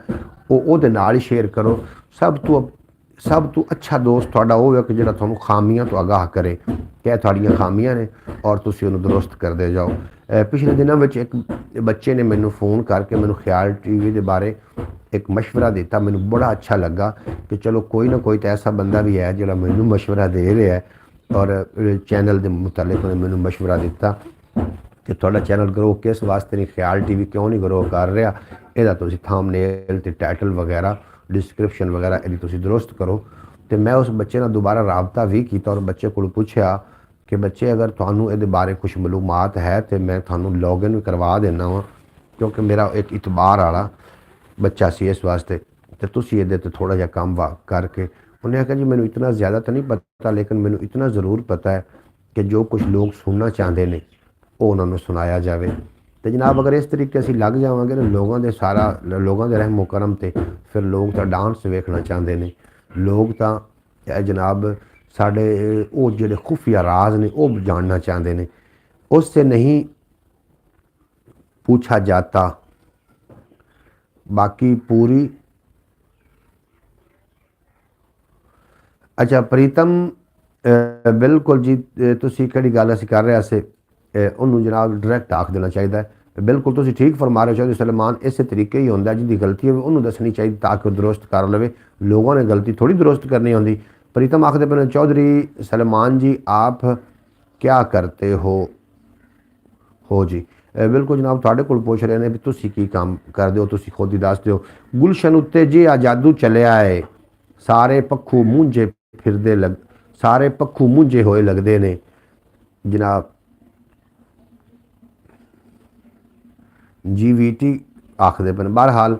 ਉਹਦੇ ਨਾਲ ਹੀ ਸ਼ੇਅਰ ਕਰੋ। ਸਭ ਤੋਂ ਅੱਛਾ ਦੋਸਤ ਤੁਹਾਡਾ ਉਹ ਹੈ ਕਿ ਜਿਹੜਾ ਤੁਹਾਨੂੰ ਖਾਮੀਆਂ ਤੋਂ ਆਗਾਹ ਕਰੇ ਕਿ ਇਹ ਤੁਹਾਡੀਆਂ ਖਾਮੀਆਂ ਨੇ ਔਰ ਤੁਸੀਂ ਉਹਨੂੰ ਦਰੁਸਤ ਕਰਦੇ ਜਾਓ। ਪਿਛਲੇ ਦਿਨਾਂ ਵਿੱਚ ਇੱਕ ਬੱਚੇ ਨੇ ਮੈਨੂੰ ਫ਼ੋਨ ਕਰਕੇ ਮੈਨੂੰ ਖਿਆਲ TV ਦੇ ਬਾਰੇ ਇੱਕ ਮਸ਼ਵਰਾ ਦਿੱਤਾ। ਮੈਨੂੰ ਬੜਾ ਅੱਛਾ ਲੱਗਾ ਕਿ ਚਲੋ ਕੋਈ ਨਾ ਕੋਈ ਤਾਂ ਐਸਾ ਬੰਦਾ ਵੀ ਹੈ ਜਿਹੜਾ ਮੈਨੂੰ ਮਸ਼ਵਰਾ ਦੇ ਰਿਹਾ ਹੈ। ਔਰ ਚੈਨਲ ਦੇ ਮੁਤਲਕ ਉਹਨੇ ਮੈਨੂੰ ਮਸ਼ਵਰਾ ਦਿੱਤਾ ਕਿ ਤੁਹਾਡਾ ਚੈਨਲ ਗਰੋ ਕਿਸ ਵਾਸਤੇ ਨਹੀਂ, ਖਿਆਲ TV ਕਿਉਂ ਨਹੀਂ ਗਰੋ ਕਰ ਰਿਹਾ, ਇਹਦਾ ਤੁਸੀਂ ਥੰਬਨੇਲ ਤੇ ਟਾਈਟਲ ਵਗੈਰਾ, ਡਿਸਕ੍ਰਿਪਸ਼ਨ ਵਗੈਰਾ ਇਹਦੀ ਤੁਸੀਂ ਦਰੁਸਤ ਕਰੋ। ਤੇ ਮੈਂ ਉਸ ਬੱਚੇ ਨਾਲ ਦੁਬਾਰਾ ਰਾਬਤਾ ਵੀ ਕੀਤਾ ਔਰ ਬੱਚੇ ਕੋਲ ਪੁੱਛਿਆ ਕਿ ਬੱਚੇ ਅਗਰ ਤੁਹਾਨੂੰ ਇਹਦੇ ਬਾਰੇ ਕੁਛ ਮਾਲੂਮਾਤ ਹੈ ਤੇ ਮੈਂ ਤੁਹਾਨੂੰ ਲੌਗਇਨ ਵੀ ਕਰਵਾ ਦੇਣਾ ਵਾ, ਕਿਉਂਕਿ ਮੇਰਾ ਇੱਕ ਇਤਬਾਰ ਵਾਲਾ ਬੱਚਾ ਸੀ ਇਸ ਵਾਸਤੇ, ਤੇ ਤੁਸੀਂ ਇਹਦੇ ਤੇ ਥੋੜਾ ਜਿਹਾ ਕੰਮ ਕਰਕੇ। ਉਹਨੇ ਆਖਿਆ ਜੀ ਮੈਨੂੰ ਇਤਨਾ ਜ਼ਿਆਦਾ ਤਾਂ ਨਹੀਂ ਪਤਾ, ਲੇਕਿਨ ਮੈਨੂੰ ਇਤਨਾ ਜ਼ਰੂਰ ਪਤਾ ਹੈ ਕਿ ਜੋ ਕੁਝ ਲੋਕ ਸੁਣਨਾ ਚਾਹੁੰਦੇ ਨੇ ਉਹ ਉਹਨਾਂ ਨੂੰ ਸੁਣਾਇਆ ਜਾਵੇ। ਤੇ ਜਨਾਬ ਅਗਰ ਇਸ ਤਰੀਕੇ ਅਸੀਂ ਲੱਗ ਜਾਵਾਂਗੇ ਨਾ ਲੋਕਾਂ ਦੇ ਰਹਿਮੋ ਕਰਮ ਤੇ, ਫਿਰ ਲੋਕ ਤਾਂ ਡਾਂਸ ਵੇਖਣਾ ਚਾਹੁੰਦੇ ਨੇ, ਲੋਕ ਤਾਂ ਜਨਾਬ ਸਾਡੇ ਉਹ ਜਿਹੜੇ ਖੁਫੀਆ ਰਾਜ਼ ਨੇ ਉਹ ਜਾਣਨਾ ਚਾਹੁੰਦੇ ਨੇ। उससे नहीं पूछा जाता, बाकी पूरी। अच्छा प्रीतम बिल्कुल जी, तुसी किहड़ी गल असीं कर रहे से उन्होंने जनाब डायरैक्ट आख देना चाहिए। बिल्कुल तुसी ठीक फरमा रहे हो। सलमान इस तरीके ही होंदा, जिंदी गलती हो उन्होंने दसनी चाहिए ताकि दुरुस्त कर लवे। लोगों ने गलती थोड़ी दुरुस्त करनी होंदी। प्रीतम आखते पे चौधरी सलमान जी आप क्या करते हो जी। बिल्कुल जनाब तुहाडे कोल पुछ रहे हैं भी तुसी की काम करदे हो, तुसी खुद ही दस दिओ। गुलशन उत्ते जी आ जादू चलिया है, सारे पक्खू मूंझे फिरदे सारे पक्खू मूंझे होए लगदे ने जनाब। GVT आखदे पे। बहरहाल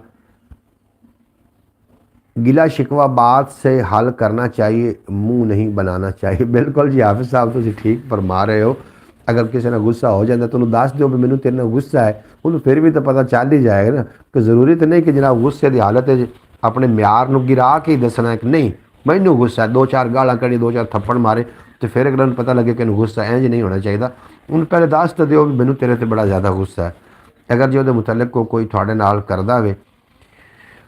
गिला शिकवा बात से हल करना चाहिए, मुंह नहीं बनाना चाहिए। बिल्कुल जी हाफिज़ साहब तुसी ठीक फरमा रहे हो। अगर किसी ने गुस्सा हो जाता तो दस दो भी मैनू तेरे गुस्सा है, उन्होंने फिर भी तो पता चल ही जाएगा ना कि जरूरी तो नहीं कि जनाब गुस्से की हालत है अपने म्यार को गिरा के ही दसना है कि नहीं मैनू गुस्सा है, दो चार गालां कड़ी, दो चार थप्पड़ मारे तो फिर अगले पता लगे कि गुस्सा इंज नहीं होना चाहिए। उन्हें पहले दस तो दो भी मैनू तेरे ते बड़ा ज़्यादा गुस्सा है। अगर जो मुतलक को कोई थोड़े नाल करदा वे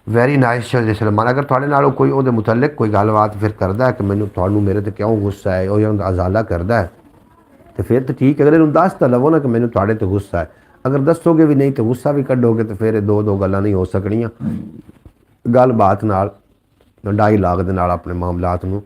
ਵੈਰੀ ਨਾਈਸ ਜੀ ਸਲਮਾਨ। ਅਗਰ ਤੁਹਾਡੇ ਨਾਲ ਕੋਈ ਉਹਦੇ ਮੁਤਲਕ ਕੋਈ ਗੱਲਬਾਤ ਫਿਰ ਕਰਦਾ ਹੈ ਕਿ ਮੈਨੂੰ ਤੁਹਾਨੂੰ ਮੇਰੇ ਤੇ ਕਿਉਂ ਗੁੱਸਾ ਹੈ, ਉਹ ਜਾਂ ਅਜ਼ਾਲਾ ਕਰਦਾ ਹੈ, तो फिर तो ठीक है। अगर इन्होंने दस तो लवो ना कि मैंने थोड़े तो गुस्सा है, अगर दसोगे भी नहीं तो गुस्सा भी कढ़ोगे तो फिर दो दो गल्लां नहीं हो सकनियां। गल बात नाल डायलॉग दे नाल अपने मामलात नूं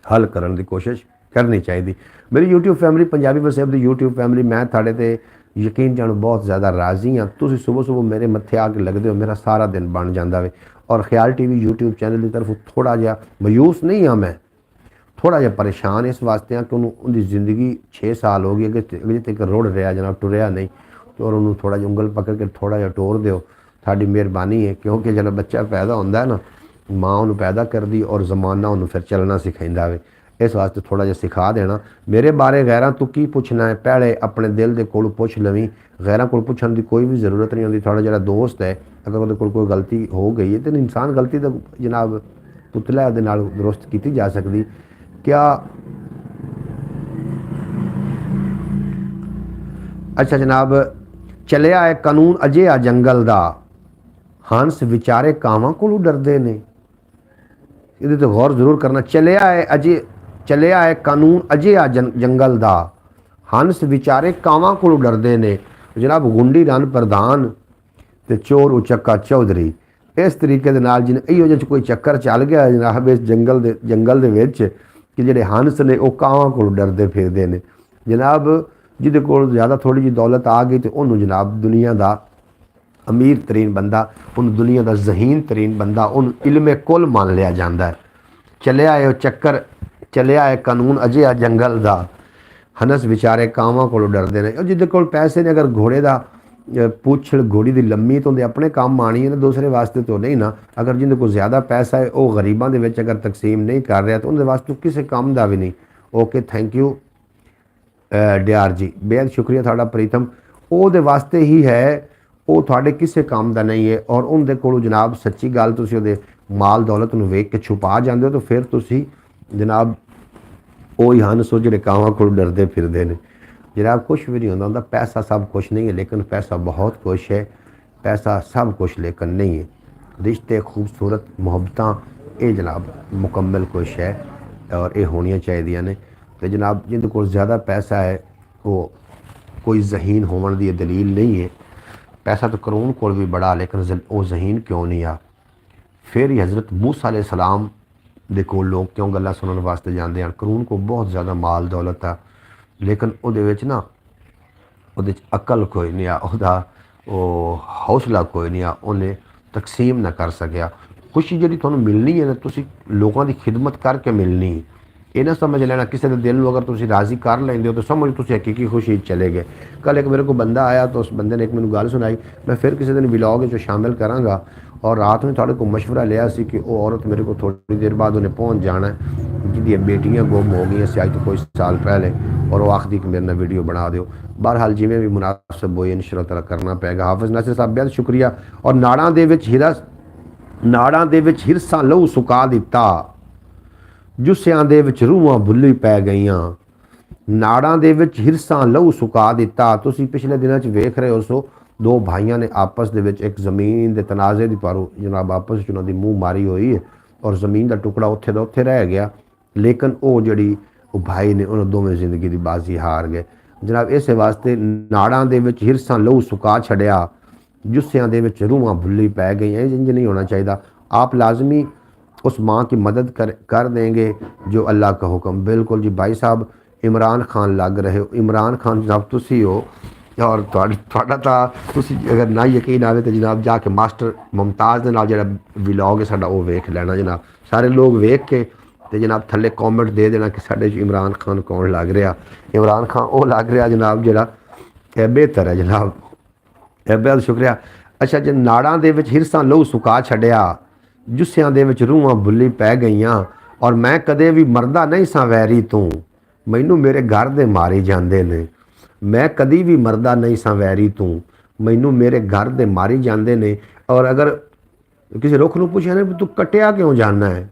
हल करने की कोशिश करनी चाहिए। मेरी यूट्यूब फैमिली, पंजाबी वसेब दी यूट्यूब फैमिली, मैं थोड़े ते यकीन जानो बहुत ज़्यादा राज़ी हाँ। तुसीं सुबह सुबह मेरे मत्थे आके लगते हो, मेरा सारा दिन बन जाता है। और ख्याल TV यूट्यूब चैनल की तरफ थोड़ा जिहा मायूस नहीं हाँ, मैं थोड़ा जिहा परेशान इस वास्ते हाँ कि उन्होंने ज़िंदगी 6 साल हो गई अगे तक रुड़ रहा जनाब, टुरया नहीं। तो और उन्होंने थोड़ा जिहा उंगल पकड़ के थोड़ा जिहा टोर दो, साड़ी मेहरबानी है। क्योंकि जब बच्चा पैदा होता है ना, माँ उन्होंने पैदा कर दी और जमाना उन्होंने फिर चलना सिखाइंदा वे। इस वास्ते थोड़ा जिहा सिखा देना। मेरे बारे गैरां तू की पुछना है, पहले अपने दिल दे कोल पुछ लवीं। गैरां कोल पुछण दी कोई भी ज़रूरत नहीं होंदी। थोड़ा जिहड़ा दोस्त है, अगर उहदे कोल कोई गलती हो गई है तो इंसान गलती तो जनाब पुतला उहदे नाल दुरुस्त की जा सकती। क्या अच्छा जनाब, चलिया है कानून अजे आ जंगल दा, हंस विचारे कावां कोलों डरदे ने। ये तो गौर जरूर करना। चलिया है कानून अजे आ जंगल दा, हंस विचारे कावां कोलों डरदे ने। जनाब गुंडी रन प्रधान ते चोर उचक्का चौधरी, इस तरीके दे नाल जिन इहो जिहा कोई चक्कर चल गया जनाब इस जंगल दे विच कि जिहड़े हंस ने वो कावां कोलों डरदे फिरदे ने। जनाब जिहदे कोल ज़्यादा थोड़ी जी दौलत आ गई तो उन्होंने जनाब दुनिया का अमीर तरीन बंदा, उन्होंने दुनिया का जहीन तरीन बंदा, उन्होंने इल्मे कुल मान लिया जाता है। चलिया है चक्कर, चलिया है कानून अजे आ जंगल दा, हंस विचारे कावां कोलों डरदे ने। जिहदे कोल पैसे ने, अगर घोड़े का पूछ घोड़ी की लम्मी तो अपने काम आनी है ना, दूसरे वास्ते तो नहीं ना। अगर जिंदे को ज़्यादा पैसा है वो गरीबों के विच अगर तकसीम नहीं कर रहा तो उनके वास्ते किसी काम का भी नहीं। ओके थैंक यू डियार जी, बेहद शुक्रिया थोड़ा प्रीतम। वो वास्ते ही है, वो थोड़े किसी काम का नहीं है। और उनके कोलों जनाब सच्ची गल तुसीं उहदे माल दौलत नूं वेख के छुपा जाते हो तो फिर तुसीं जनाब वही हंस हो जिहड़े कावां कोलों डरदे फिरदे ने। जनाब कुछ भी नहीं होता, पैसा सब कुछ नहीं है, लेकिन पैसा बहुत कुछ है। पैसा सब कुछ लेकिन नहीं है। रिश्ते, खूबसूरत मुहब्बत, ये जनाब मुकम्मल कुछ है और ये होनियां चाहिए ने। तो जनाब जिंदे कोल ज़्यादा पैसा है वो कोई जहीन होने की दलील नहीं है। पैसा तो करून कोल भी बड़ा, लेकिन वो जहीन क्यों नहीं आ। फिर ही हज़रत मूसा अलैहिस्सलाम दे कोल लोग क्यों गल्लां सुनने वास्ते जाते हैं। करून को बहुत ज़्यादा माल दौलत आ, लेकिन उहदे विच ना उहदे च अकल कोई नहीं आ, उहदा वो हौसला कोई नहीं आ, उन्हें तकसीम ना कर सकिया। खुशी जी तुहानूं मिलनी है ना, तुसीं लोगों की खिदमत करके मिलनी। ये ना समझ लेना किसी के दिल में अगर तुम राज़ी कर लेंदे हो तो समझ तुम हकीकी खुशी चले गए। कल एक मेरे को बंदा आया तो उस बंदे ने एक मैंने गल सुनाई, मैं फिर किसी दिन व्लॉग जो शामिल कराँगा। और रात में थोड़े को मशवरा लिया सी कि वो औरत मेरे को थोड़ी देर बाद उन्हें पहुँच जाना है जिंदी बेटियाँ गुम हो गई सी अज तो कोई साल पहले, और वो आखदी कि मेरे ना वीडियो बना दो। बहरहाल जिमें भी मुनासिब हो इंशाअल्लाह ताला करना पेगा। हाफिज़ नासिर साहब बेहद शुक्रिया। और नाड़ां दे विच हिरसां लहू सुका दिता, जुस्सियां दे विच रूहां भुल्ली पै गईयां। नाड़ां दे विच हिरसां लहू सुका दिता। तुसीं पिछले दिनों च वेख रहे हो सो दो भाइयों ने आपस दे विच एक ज़मीन के तनाज़े की पारो जनाब आपस में उन्होंने मूँह मारी हुई है और ज़मीन का टुकड़ा उत्थे दा उत्थे रह गया। लेकिन वो जिहड़ी वो भाई ने उन्होंने दोवें जिंदगी की बाजी हार गए जनाब। इस वास्ते नाड़ां दे विच हिरसां लहू सुका छड़िया, जुस्सियां दे विच रूहां भुल्ली पै गई। इंज नहीं होना चाहिए। आप लाजमी उस माँ की मदद कर देंगे जो अल्लाह का हुक्म। बिल्कुल जी भाई साहब, इमरान खान लग रहे हो। इमरान खान जनाब तुसी हो और तुहाडा तुसी अगर ना यकीन आवे तो जनाब जाके मास्टर मुमताज़ दे नाल जिहड़ा व्लॉग है साडा वो वेख लेना जनाब। सारे लोग वेख के तो जनाब थल्ले कॉमेंट दे देना कि साडे इमरान खान कौन लग रहा। इमरान खान वो लग रहा जनाब जिहड़ा बेहतर है जनाब। बेहद शुक्रिया। अच्छा जी, नाड़ां दे विच हिरसां लहू सुका छड़िया, जुस्सियां दे विच रूहां भुल्ली पै गईयां। और मैं कदे भी मरदा नहीं सां वैरी तूं, मैनू मेरे घर दे मारी जांदे ने। मैं कदी भी मरदा नहीं सां वैरी तूं, मैनू मेरे घर दे मारी जांदे ने। और अगर किसी रुख नूं पुछे ना तू कट्टिया क्यों जाना है,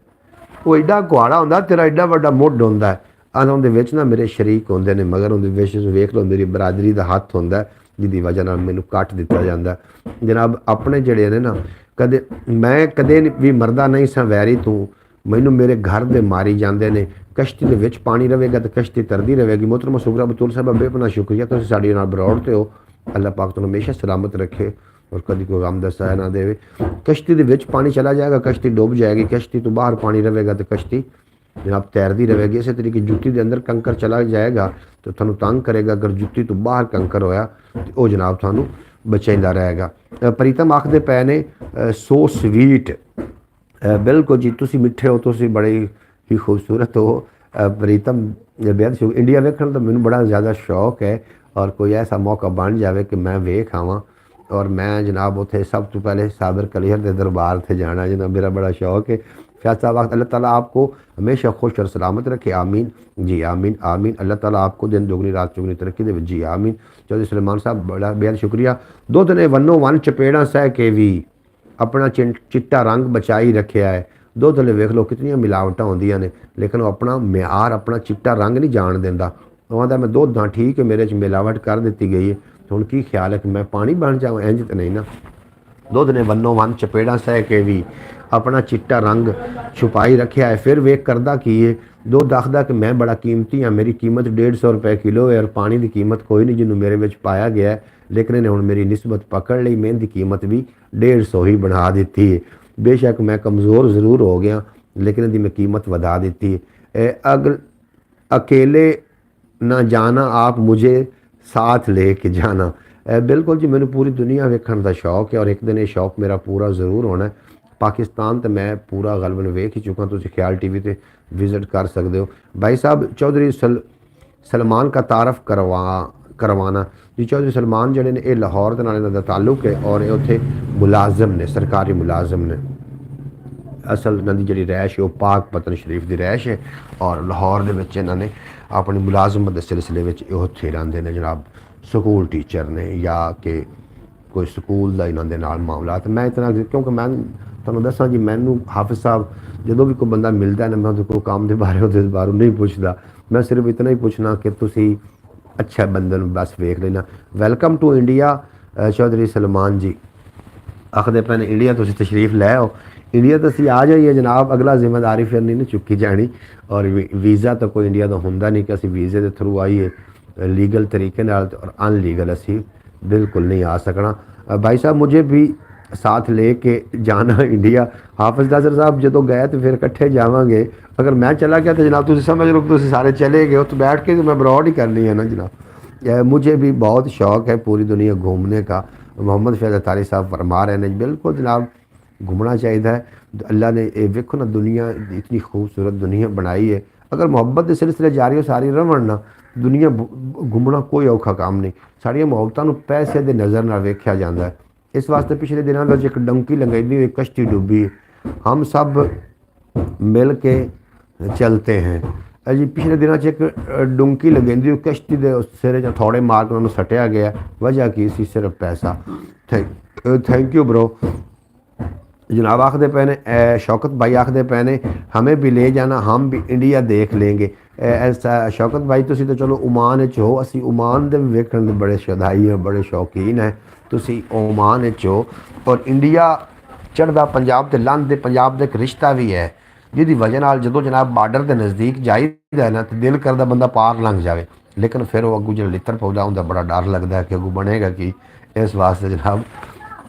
वो एडा कुहाड़ा हुंदा, तेरा एडा वड्डा मुੱਢ हुंदा है। उहदे विच ना मेरे शरीक होंदे ने, मगर उहदे विच वेख लो मेरी बरादरी दा हत्थ हुंदा है जिहदी वजह नाल मैनू कट दिता जांदा। जनाब अपने जिहड़े ने ना ਕਦੇ ਮੈਂ ਕਦੇ ਵੀ ਮਰਦਾ ਨਹੀਂ ਸਾਂ ਵੈਰੀ ਤੂੰ, ਮੈਨੂੰ ਮੇਰੇ ਘਰ ਦੇ ਮਾਰੀ ਜਾਂਦੇ ਨੇ। ਕਸ਼ਤੀ ਦੇ ਵਿੱਚ ਪਾਣੀ ਰਵੇਗਾ ਤਾਂ ਕਸ਼ਤੀ ਤਰਦੀ ਰਹੇਗੀ। मोहतरमा सुगरा बतूल साहब बेपना शुक्रिया, तुसीं साडे नाल बरौड़ ते हो। अल्लाह पाक तुहानूं हमेशा सलामत रखे और कभी कोई गम दसा ना देवे। कश्ती दे विच पानी चला जाएगा, कश्ती डुब जाएगी। कश्ती तो बाहर पानी रहेगा तो कश्ती जनाब तैरती रहेगी। इस तरीके जुत्ती के अंदर कंकर चला जाएगा तो थानू तंग करेगा, अगर जुत्ती तो बाहर कंकर होया तो वह जनाब थानू बचाइंदा रहेगा। प्रीतम आखदे पए ने सो स्वीट, बिल्कुल जी तुसी मिठे हो, तुसी बड़े ही खूबसूरत हो। प्रीतम बेहद शुक्र। इंडिया वेखण का मैनू बड़ा ज़्यादा शौक है और कोई ऐसा मौका बन जाए कि मैं वेख आवां और मैं जनाब उत्थे सब तो पहले साबिर कलियर के दरबार से जाना जनाब, मेरा बड़ा शौक है। फैज साहब अल्लाह ताला आपको हमेशा खुश और सलामत रखे, आमीन जी आमीन आमीन। अल्लाह ताला आपको दिन दुगनी रात चुगनी तरक्की दे जी आमीन। चौधरी सुलेमान साहब बड़ा बेहद शुक्रिया। दुध ने वनो वन चपेड़ा सह के भी अपना चिट्टा रंग बचाई रखा है। दुध ले वेख लो कितनी मिलावटां होंदियां ने, लेकिन वो अपना म्यार अपना चिट्टा रंग नहीं जान देंदा। वो आंदा मैं दुध हाँ ठीक है, मेरे च मिलावट कर दी गई है, हुण की ख्याल है कि मैं पानी बन जावां? इंज तो नहीं ना। दुध ने वनो वन चपेड़ा सह के भी अपना चिट्टा रंग छुपाई रखा है। फिर वेख करदा की है, दुध आखदा कि मैं बड़ा कीमती हाँ, मेरी कीमत 150 रुपए किलो है और पानी की कीमत कोई नहीं जिन्होंने मेरे विच पाया गया है। लेकिन इन्हें हुण मेरी निस्बत पकड़ ली, मैं इनकी कीमत भी 150 ही बना दी है। बेशक मैं कमज़ोर ज़रूर हो गया लेकिन इनकी मैं कीमत वधा दी है। अगर अकेले ना जाना आप मुझे साथ ले के जाना। बिल्कुल जी, मैंने पूरी दुनिया वेखण का शौक है और एक दिन ये शौक मेरा पूरा जरूर होना है। पाकिस्तान तो मैं पूरा गलबन वेख ही चुका, तुम ख्याल टीवी ते विजिट कर सकते हो। भाई साहब चौधरी सलमान का तारफ करवाना जी। चौधरी सलमान जड़े ने ये लाहौर के नाल इन्हां दा ताल्लुक है और ये उत्थे मुलाजम ने, सरकारी मुलाजम ने। असल इन्हां दी जिहड़ी रैश है वो पाक पतन शरीफ की रैश है और लाहौर दे विच इन्हां ने अपनी मुलाजमत के सिलसिले में उत्थे रहिंदे ने जनाब। स्कूल टीचर ने या कि कोई स्कूल का इन्हों के नाल मामला। तो मैं इतना क्योंकि मैं तुहानूं दसां जी, मैनू हाफिज साहब जो भी कोई बंदा मिलता है ना, मैं उहदे कोल काम के बारे उहदे बारे नहीं पुछदा। मैं सिर्फ इतना ही पूछना कि तुसी अच्छा बंदे नूं बस वेख लेना। Welcome to India Chaudhary Salman ji आखदे पे ने इंडिया तुसी तशरीफ लै आओ। इंडिया तो असीं आ जाइए जनाब, अगला जिम्मेदारी फिर नहीं चुकी जानी। और वीज़ा तो कोई इंडिया का होंदा नहीं कि असीं वीज़े के थ्रू आइए लीगल तरीके नाल, और अनलीगल असीं बिल्कुल नहीं आ सकना। भाई साहब मुझे भी साथ ले के जाना इंडिया। हाफिज नासिर साहब जो गए तो फिर इकट्ठे जावांगे। अगर मैं चला गया तो जनाब तुम समझ लो तुम सारे चले गए, तो बैठ के तो मैं ब्रॉड ही करनी है ना जनाब। मुझे भी बहुत शौक़ है पूरी दुनिया घूमने का। मोहम्मद फैज़ अतारी साहब फरमा रहे हैं बिल्कुल जनाब, घूमना चाहिए है। अल्लाह ने वेखो ना दुनिया इतनी खूबसूरत दुनिया बनाई है। अगर मुहब्बत के सिलसिले जारी हो सारी रहन ना, दुनिया घूमना कोई औखा काम नहीं। साड़ियाँ मुहब्बतां नूं पैसे की नज़र नाल वेख्या जाता है। इस वास्ते पिछले दिनों में एक डंकी लंघदी हुई कश्ती डूबी, हम सब मिल के चलते हैं जी। पिछले दिनों एक डुंकी लंघदी हुई कश्ती के सिरे च थोड़े मार के उन्होंने सटिया गया। वजह की सी? सिर्फ पैसा। Thank you bro. जनाब आखदे पे ने शौकत भाई आखदे पे ने हमें भी ले जाना, हम भी इंडिया देख लेंगे। ऐसा शौकत भाई तुसी तो चलो ओमान हो, असी ओमान दे वेखण दे बड़े शदाई हैं, बड़े शौकीन हैं। तुसी ओमान हो और इंडिया चढ़दा पंजाब ते लंघदे पंजाब का एक रिश्ता भी है, जिहदी वजह नाल जदों जनाब बार्डर के नज़दीक जाईदा है ना तो दिल करदा बंदा पार लंघ जाए, लेकिन फिर वो अगू जो लित्तर पौधा हुंदा बड़ा डर लगता है कि अगू बनेगा कि। इस वास्ते जनाब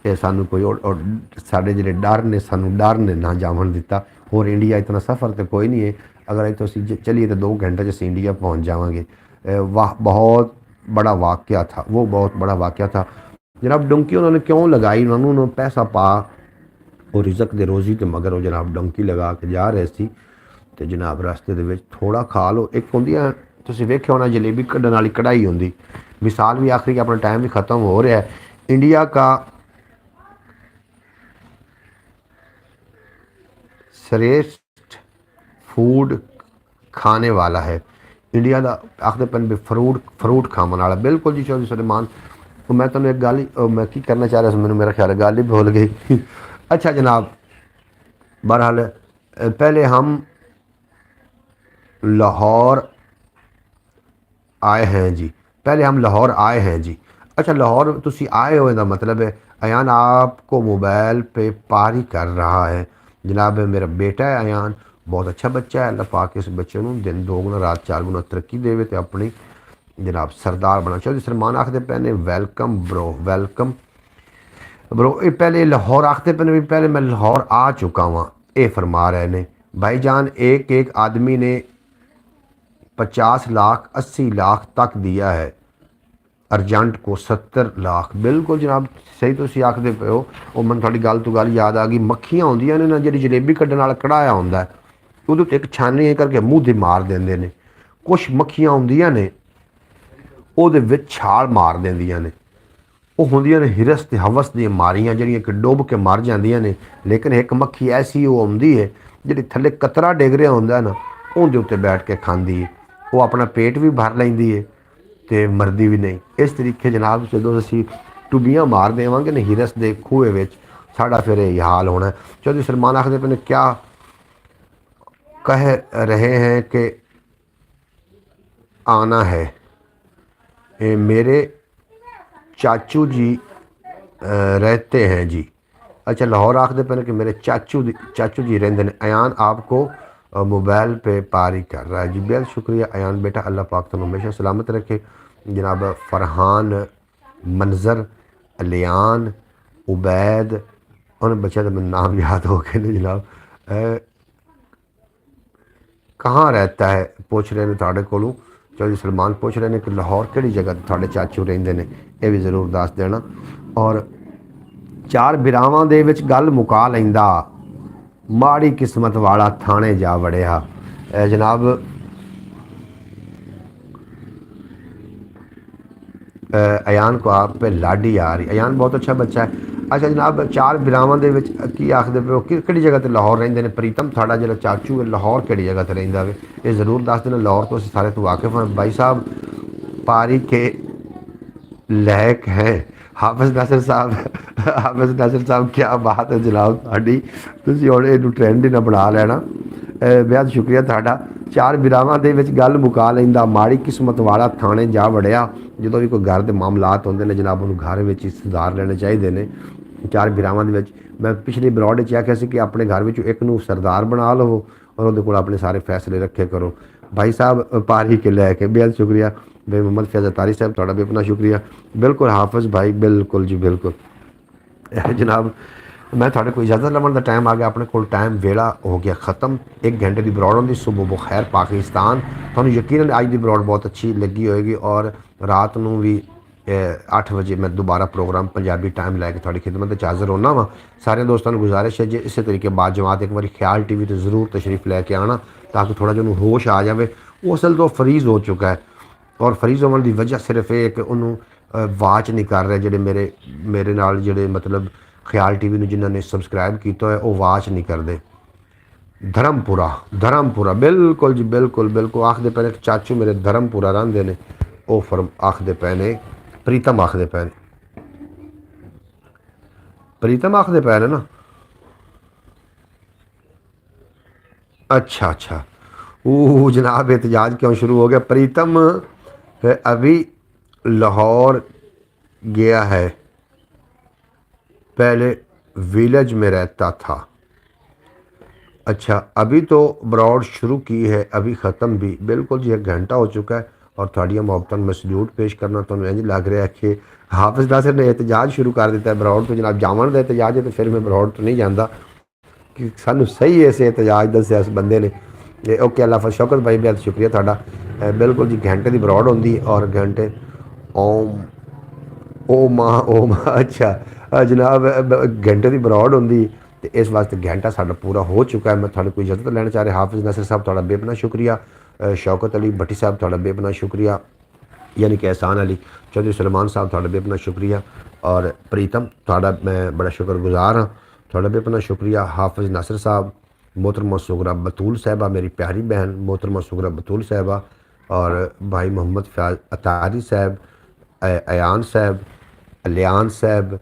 ये सानू कोई और साढ़े जिहड़े डर ने सानू डर ने ना जावन दिता। और इंडिया इतना सफ़र तो कोई नहीं है, अगर इतों असीं चलिए तो 2 घंटे असीं इंडिया पहुँच जावांगे। वाह बहुत बड़ा वाक़या था वो, बहुत बड़ा वाक़या था जनाब। डंकी उन्होंने क्यों लगाई? उन्होंने पैसा पा और रिजक दे रोज़ी तो मगर वो जनाब डंकी लगा के जा रहे सी तो जनाब रस्ते दे विच थोड़ा खा लो। एक होंदियां तुसीं वेख्या होना जलेबी कड्ढण वाली कढ़ाई होंदी। मिसाल भी आखिरी अपना टाइम भी ख़त्म हो रहा है। इंडिया का श्रेष्ठ फूड खाने वाला है इंडिया का, आखदे पन भी फ्रूट खाने वाला। बिल्कुल जी चौधरी सलेमान। तो मैं तुम्हें एक गल मैं की करना चाह रहा था, मैंने मेरा ख्याल है गल ही भूल गई। अच्छा जनाब, बहरहाल पहले हम लाहौर आए हैं जी, पहले हम लाहौर आए हैं जी। अच्छा लाहौर तुसी आए हो, इसका मतलब है अयान आपको मोबाइल पे पारी कर रहा है। जनाब मेरा बेटा है अयान, बहुत अच्छा बच्चा है। अल्लाह पाक इस बच्चे को दिन दोगुना रात चार गुना तरक्की देवे ते अपनी जनाब सरदार बना। चौधरी सलमान आखते पैने वेलकम ब्रो, वेलकम ब्रो। ये पहले लाहौर आखते पैने भी पहले मैं लाहौर आ चुका वहाँ, ये फरमा रहे ने भाईजान। एक एक आदमी ने 50 लाख 80 लाख तक दिया है, अर्जेंट को 70 लाख। बिल्कुल जनाब सही तुम आखते पे हो। और मैं थोड़ी गल तो गल याद आ गई, मक्खियां होंदियां ने ना जी जलेबी कड्डण वाला कढ़ाया होंदा है, उहदे ते एक छानी करके मूँह दे मार देंदे ने। कुछ मक्खियां होंदियां ने ਉਹਦੇ ਵਿੱਚ ਛਾਲ ਮਾਰ ਦਿੰਦੀਆਂ ਨੇ। ਉਹ ਹੁੰਦੀਆਂ ਨੇ ਹਿਰਸ ਤੇ ਹਵਸ ਦੀਆਂ ਮਾਰੀਆਂ ਜਿਹੜੀਆਂ ਕਿ ਡੁੱਬ ਕੇ ਮਰ ਜਾਂਦੀਆਂ ਨੇ। ਲੇਕਿਨ ਇੱਕ ਮੱਖੀ ਐਸੀ ਉਹ ਆਉਂਦੀ ਹੈ ਜਿਹੜੀ ਥੱਲੇ ਕਤਰਾ ਡਿੱਗ ਰਿਹਾ ਹੁੰਦਾ ਨਾ, ਉਹਦੇ ਉੱਤੇ ਬੈਠ ਕੇ ਖਾਂਦੀ ਹੈ। ਉਹ ਆਪਣਾ ਪੇਟ ਵੀ ਭਰ ਲੈਂਦੀ ਹੈ ਤੇ ਮਰਦੀ ਵੀ ਨਹੀਂ। ਇਸ ਤਰੀਕੇ ਜਨਾਬ ਜਦੋਂ ਅਸੀਂ ਟੁੱਬੀਆਂ ਮਾਰ ਦੇਵਾਂਗੇ ਨਾ ਹਿਰਸ ਦੇ ਖੂਹੇ ਵਿੱਚ, ਸਾਡਾ ਫਿਰ ਇਹ ਹਾਲ ਹੋਣਾ। ਚੌਧਰੀ ਸਲਮਾਨ ਆਖਦੇ ਪਏ ਨੇ ਕਿਆ ਕਹਿ ਰਹੇ हैं कि आना है। मेरे चाचू जी रहते हैं जी। अच्छा लाहौर आखते पे कि मेरे चाचू जी रहते हैं। अयान आपको मोबाइल पे पारी कर रहा है जी। बेहद शुक्रिया अयान बेटा, अल्लाह पाक तुम हमेशा सलामत रखे। जनाब फरहान, मंजर, अलियान, उबैद, उन्हें बच्चा तो मैं नाम याद हो गए ने जनाब। कहाँ रहता है पूछ रहे हैं थोड़े को। चौधरी सलमान पूछ रहे हैं कि लाहौर किहड़ी जगह थोड़े चाचू रहिंदे ने, ये भी जरूर दस देना। और चार बिरावां दे विच गल मुका लैंदा, माड़ी किस्मत वाला थाने जा वड़िया। जनाब अयान को आप पे लाडी आ रही। अयान बहुत अच्छा बच्चा है। अच्छा जनाब चार बिरावां दे विच की आखदे पे हो किहड़ी जगह ते लाहौर रहिंदे ने। प्रीतम थाड़ा जिहड़ा चाचू है लाहौर किहड़ी जगह ते रहिंदा वे, ये जरूर दस देना। लाहौर तो असीं सारे तो वाकिफ हैं। भाई साहब पारी के लायक हैं हाफिज नासिर साहब। हाफिज नासिर साहब क्या बात है जनाब साड़ी, तुसीं हुण इहनूं ट्रेंड ही ना बना लेना। बेहद शुक्रिया तुहाडा। चार बिरावां दे विच गल मुका लैंदा, माड़ी किस्मत वाला थाने जा वड़िया। ਜਦੋਂ ਵੀ ਕੋਈ ਘਰ ਦੇ ਮਾਮਲਾਤ ਹੁੰਦੇ ਨੇ ਜਨਾਬ ਉਹਨੂੰ ਘਰ ਵਿੱਚ ਹੀ ਸੁਧਾਰ ਲੈਣੇ ਚਾਹੀਦੇ ਨੇ। ਚਾਰ ਬਿਰਾਵਾਂ ਦੇ ਵਿੱਚ ਮੈਂ ਪਿਛਲੇ ਬਲੌਗ ਵਿੱਚ ਆਖਿਆ ਸੀ ਕਿ ਆਪਣੇ ਘਰ ਵਿੱਚੋਂ ਇੱਕ ਨੂੰ ਸਰਦਾਰ ਬਣਾ ਲਵੋ ਔਰ ਉਹਦੇ ਕੋਲ ਆਪਣੇ ਸਾਰੇ ਫੈਸਲੇ ਰੱਖੇ ਕਰੋ। भाई साहब पारी के लैके बेहद शुक्रिया। भाई मोहम्मद फैज़ अतारी साहब थोड़ा भी अपना शुक्रिया। बिल्कुल हाफिज़ भाई बिल्कुल जी बिल्कुल। जनाब मैं थोड़े को इजाज़त लवन का टाइम आ गया, अपने को टाइम वेला हो गया ख़त्म। 1 घंटे की ब्रॉड होंगी सुबह बखैर पाकिस्तान। तो यकीनन अज की ब्रॉड बहुत अच्छी लगी होएगी और रात को भी 8 बजे मैं दोबारा प्रोग्राम पंजाबी टाइम लैके थोड़ी खिदमत च हाज़र होना वा। सारे दोस्तों को गुजारिश है जे इस तरीके बाद जमात एक बार ख्याल TV तो ज़रूर तशरीफ़ लैके आना ताकि थोड़ा जो होश आ जाए। वो असल तो फरीज़ हो चुका है और फरीज़ होने की वजह सिर्फ ये कि उन्होंने वाच नहीं कर रहे जेडे मेरे नाल जेडे मतलब ख्याल TV ਨੂੰ जिन्होंने सबसक्राइब किया है वो वाच नहीं करते। धर्मपुरा बिल्कुल जी बिल्कुल बिल्कुल आखते पे ने चाचू मेरे धर्मपुरा रहिंदे ने। वो फरम आखते पे ने प्रीतम आखते पे ने प्रीतम आखते पे ने ना। अच्छा अच्छा वो जनाब एहतजाज क्यों शुरू हो गया। प्रीतम अभी लाहौर गया है, पहले विलेज में रहता था। अच्छा अभी तो ब्रॉड शुरू की है, अभी ख़त्म भी। बिल्कुल जी 1 घंटा हो चुका है और थोड़िया मोहब्बत में सल्यूट पेश करना तो इंज लग रहा है कि हाफिज़ नासिर ने एहतजाज शुरू कर दिता है। ब्रॉड तो जनाब जावन का एहतजाज है तो फिर मैं ब्रॉड तो नहीं जाता कि सानू सही ऐसे एहतजाज दसिया इस बंदे ने। ओके अल्लाह हाफ़िज़ शौकत भाई बेहद शुक्रिया तुहाडा। बिल्कुल जी घंटे की ब्रॉड होंगी और घंटे ओ माँ अच्छा जनाब घंटे की ब्रॉड होंगी तो इस वास्ते घंटा साडा पूरा हो चुका है। मैं थोड़े कोई इजाजत लेना चाह रहा। हाफिज़ नासिर साहब थोड़ा बेपना शुक्रिया। शौकत अली भट्टी साहब थोड़ा बेपना शुक्रिया, यानी कि एहसान अली। चौधरी सलमान साहब थोड़ा बेपना शुक्रिया और प्रीतम थोड़ा मैं बड़ा शुक्रगुजार हाँ, थोड़ा बेपना शुक्रिया। हाफिज़ नासिर साहब, मोहतरमा सुगरा बतूल साहबा मेरी प्यारी बहन मोहतरमा सुगरा बतूल साहबा और भाई मोहम्मद फैज़ अतारी साहब, अयान साहब, अलियान साहब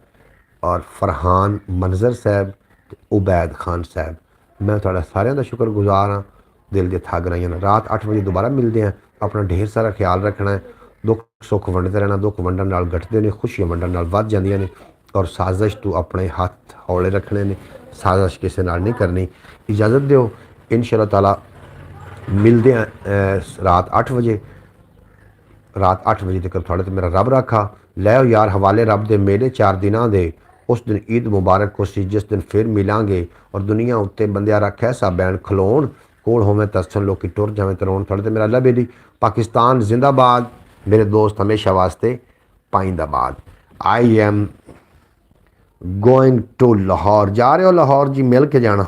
और फरहान मंजर साहब, उबैद खान साहब। मैं थोड़ा सारे का शुक्रगुजार हाँ, दिल के थग रही हैं। रात 8 बजे दोबारा मिलते हैं। अपना ढेर सारा ख्याल रखना है। दुख सुख वंडते रहना, दुख वंडन नाल घटते हैं, खुशियां वंडन नाल वध जांदियां ने। ਔਰ ਸਾਜ਼ਿਸ਼ ਤੂੰ ਆਪਣੇ ਹੱਥ ਹੌਲੇ ਰੱਖਣੇ ਨੇ, ਸਾਜ਼ਿਸ਼ ਕਿਸੇ ਨਾਲ ਨਹੀਂ ਕਰਨੀ। ਇਜਾਜ਼ਤ ਦਿਓ, ਇਨਸ਼ਾ ਤਾਲਾ ਮਿਲਦੇ हैं रात 8 ਵਜੇ। ਰਾਤ 8 ਵਜੇ ਤੱਕ ਤੁਹਾਡੇ ਤੇ ਮੇਰਾ ਰੱਬ ਰਾਖਾ। ਲੈ ਯਾਰ ਹਵਾਲੇ ਰੱਬ ਦੇ ਮੇਲੇ 4 ਦਿਨਾਂ ਦੇ। ਉਸ ਦਿਨ ਈਦ ਮੁਬਾਰਕ ਹੋ ਸੀ ਜਿਸ ਦਿਨ ਫਿਰ ਮਿਲਾਂਗੇ। ਔਰ ਦੁਨੀਆ ਉੱਤੇ ਬੰਦਿਆਂ ਰੱਖ ਐਸਾ ਬੈਣ ਖਲੋਣ ਕੋਲ ਹੋਵੇਂ ਤਸਨ ਲੋਕੀ ਟੁਰ ਜਾਵੇਂ ਤਰੋਣ। ਤੁਹਾਡੇ ਤੇ ਮੇਰਾ ਅੱਲਾ ਬੇਲੀ। ਪਾਕਿस्तान जिंदाबाद। मेरे दोस्त हमेशा वास्ते पाइंदाबाद। I am going to Lahore. जा रहे हो लाहौर जी? मिल के जाना।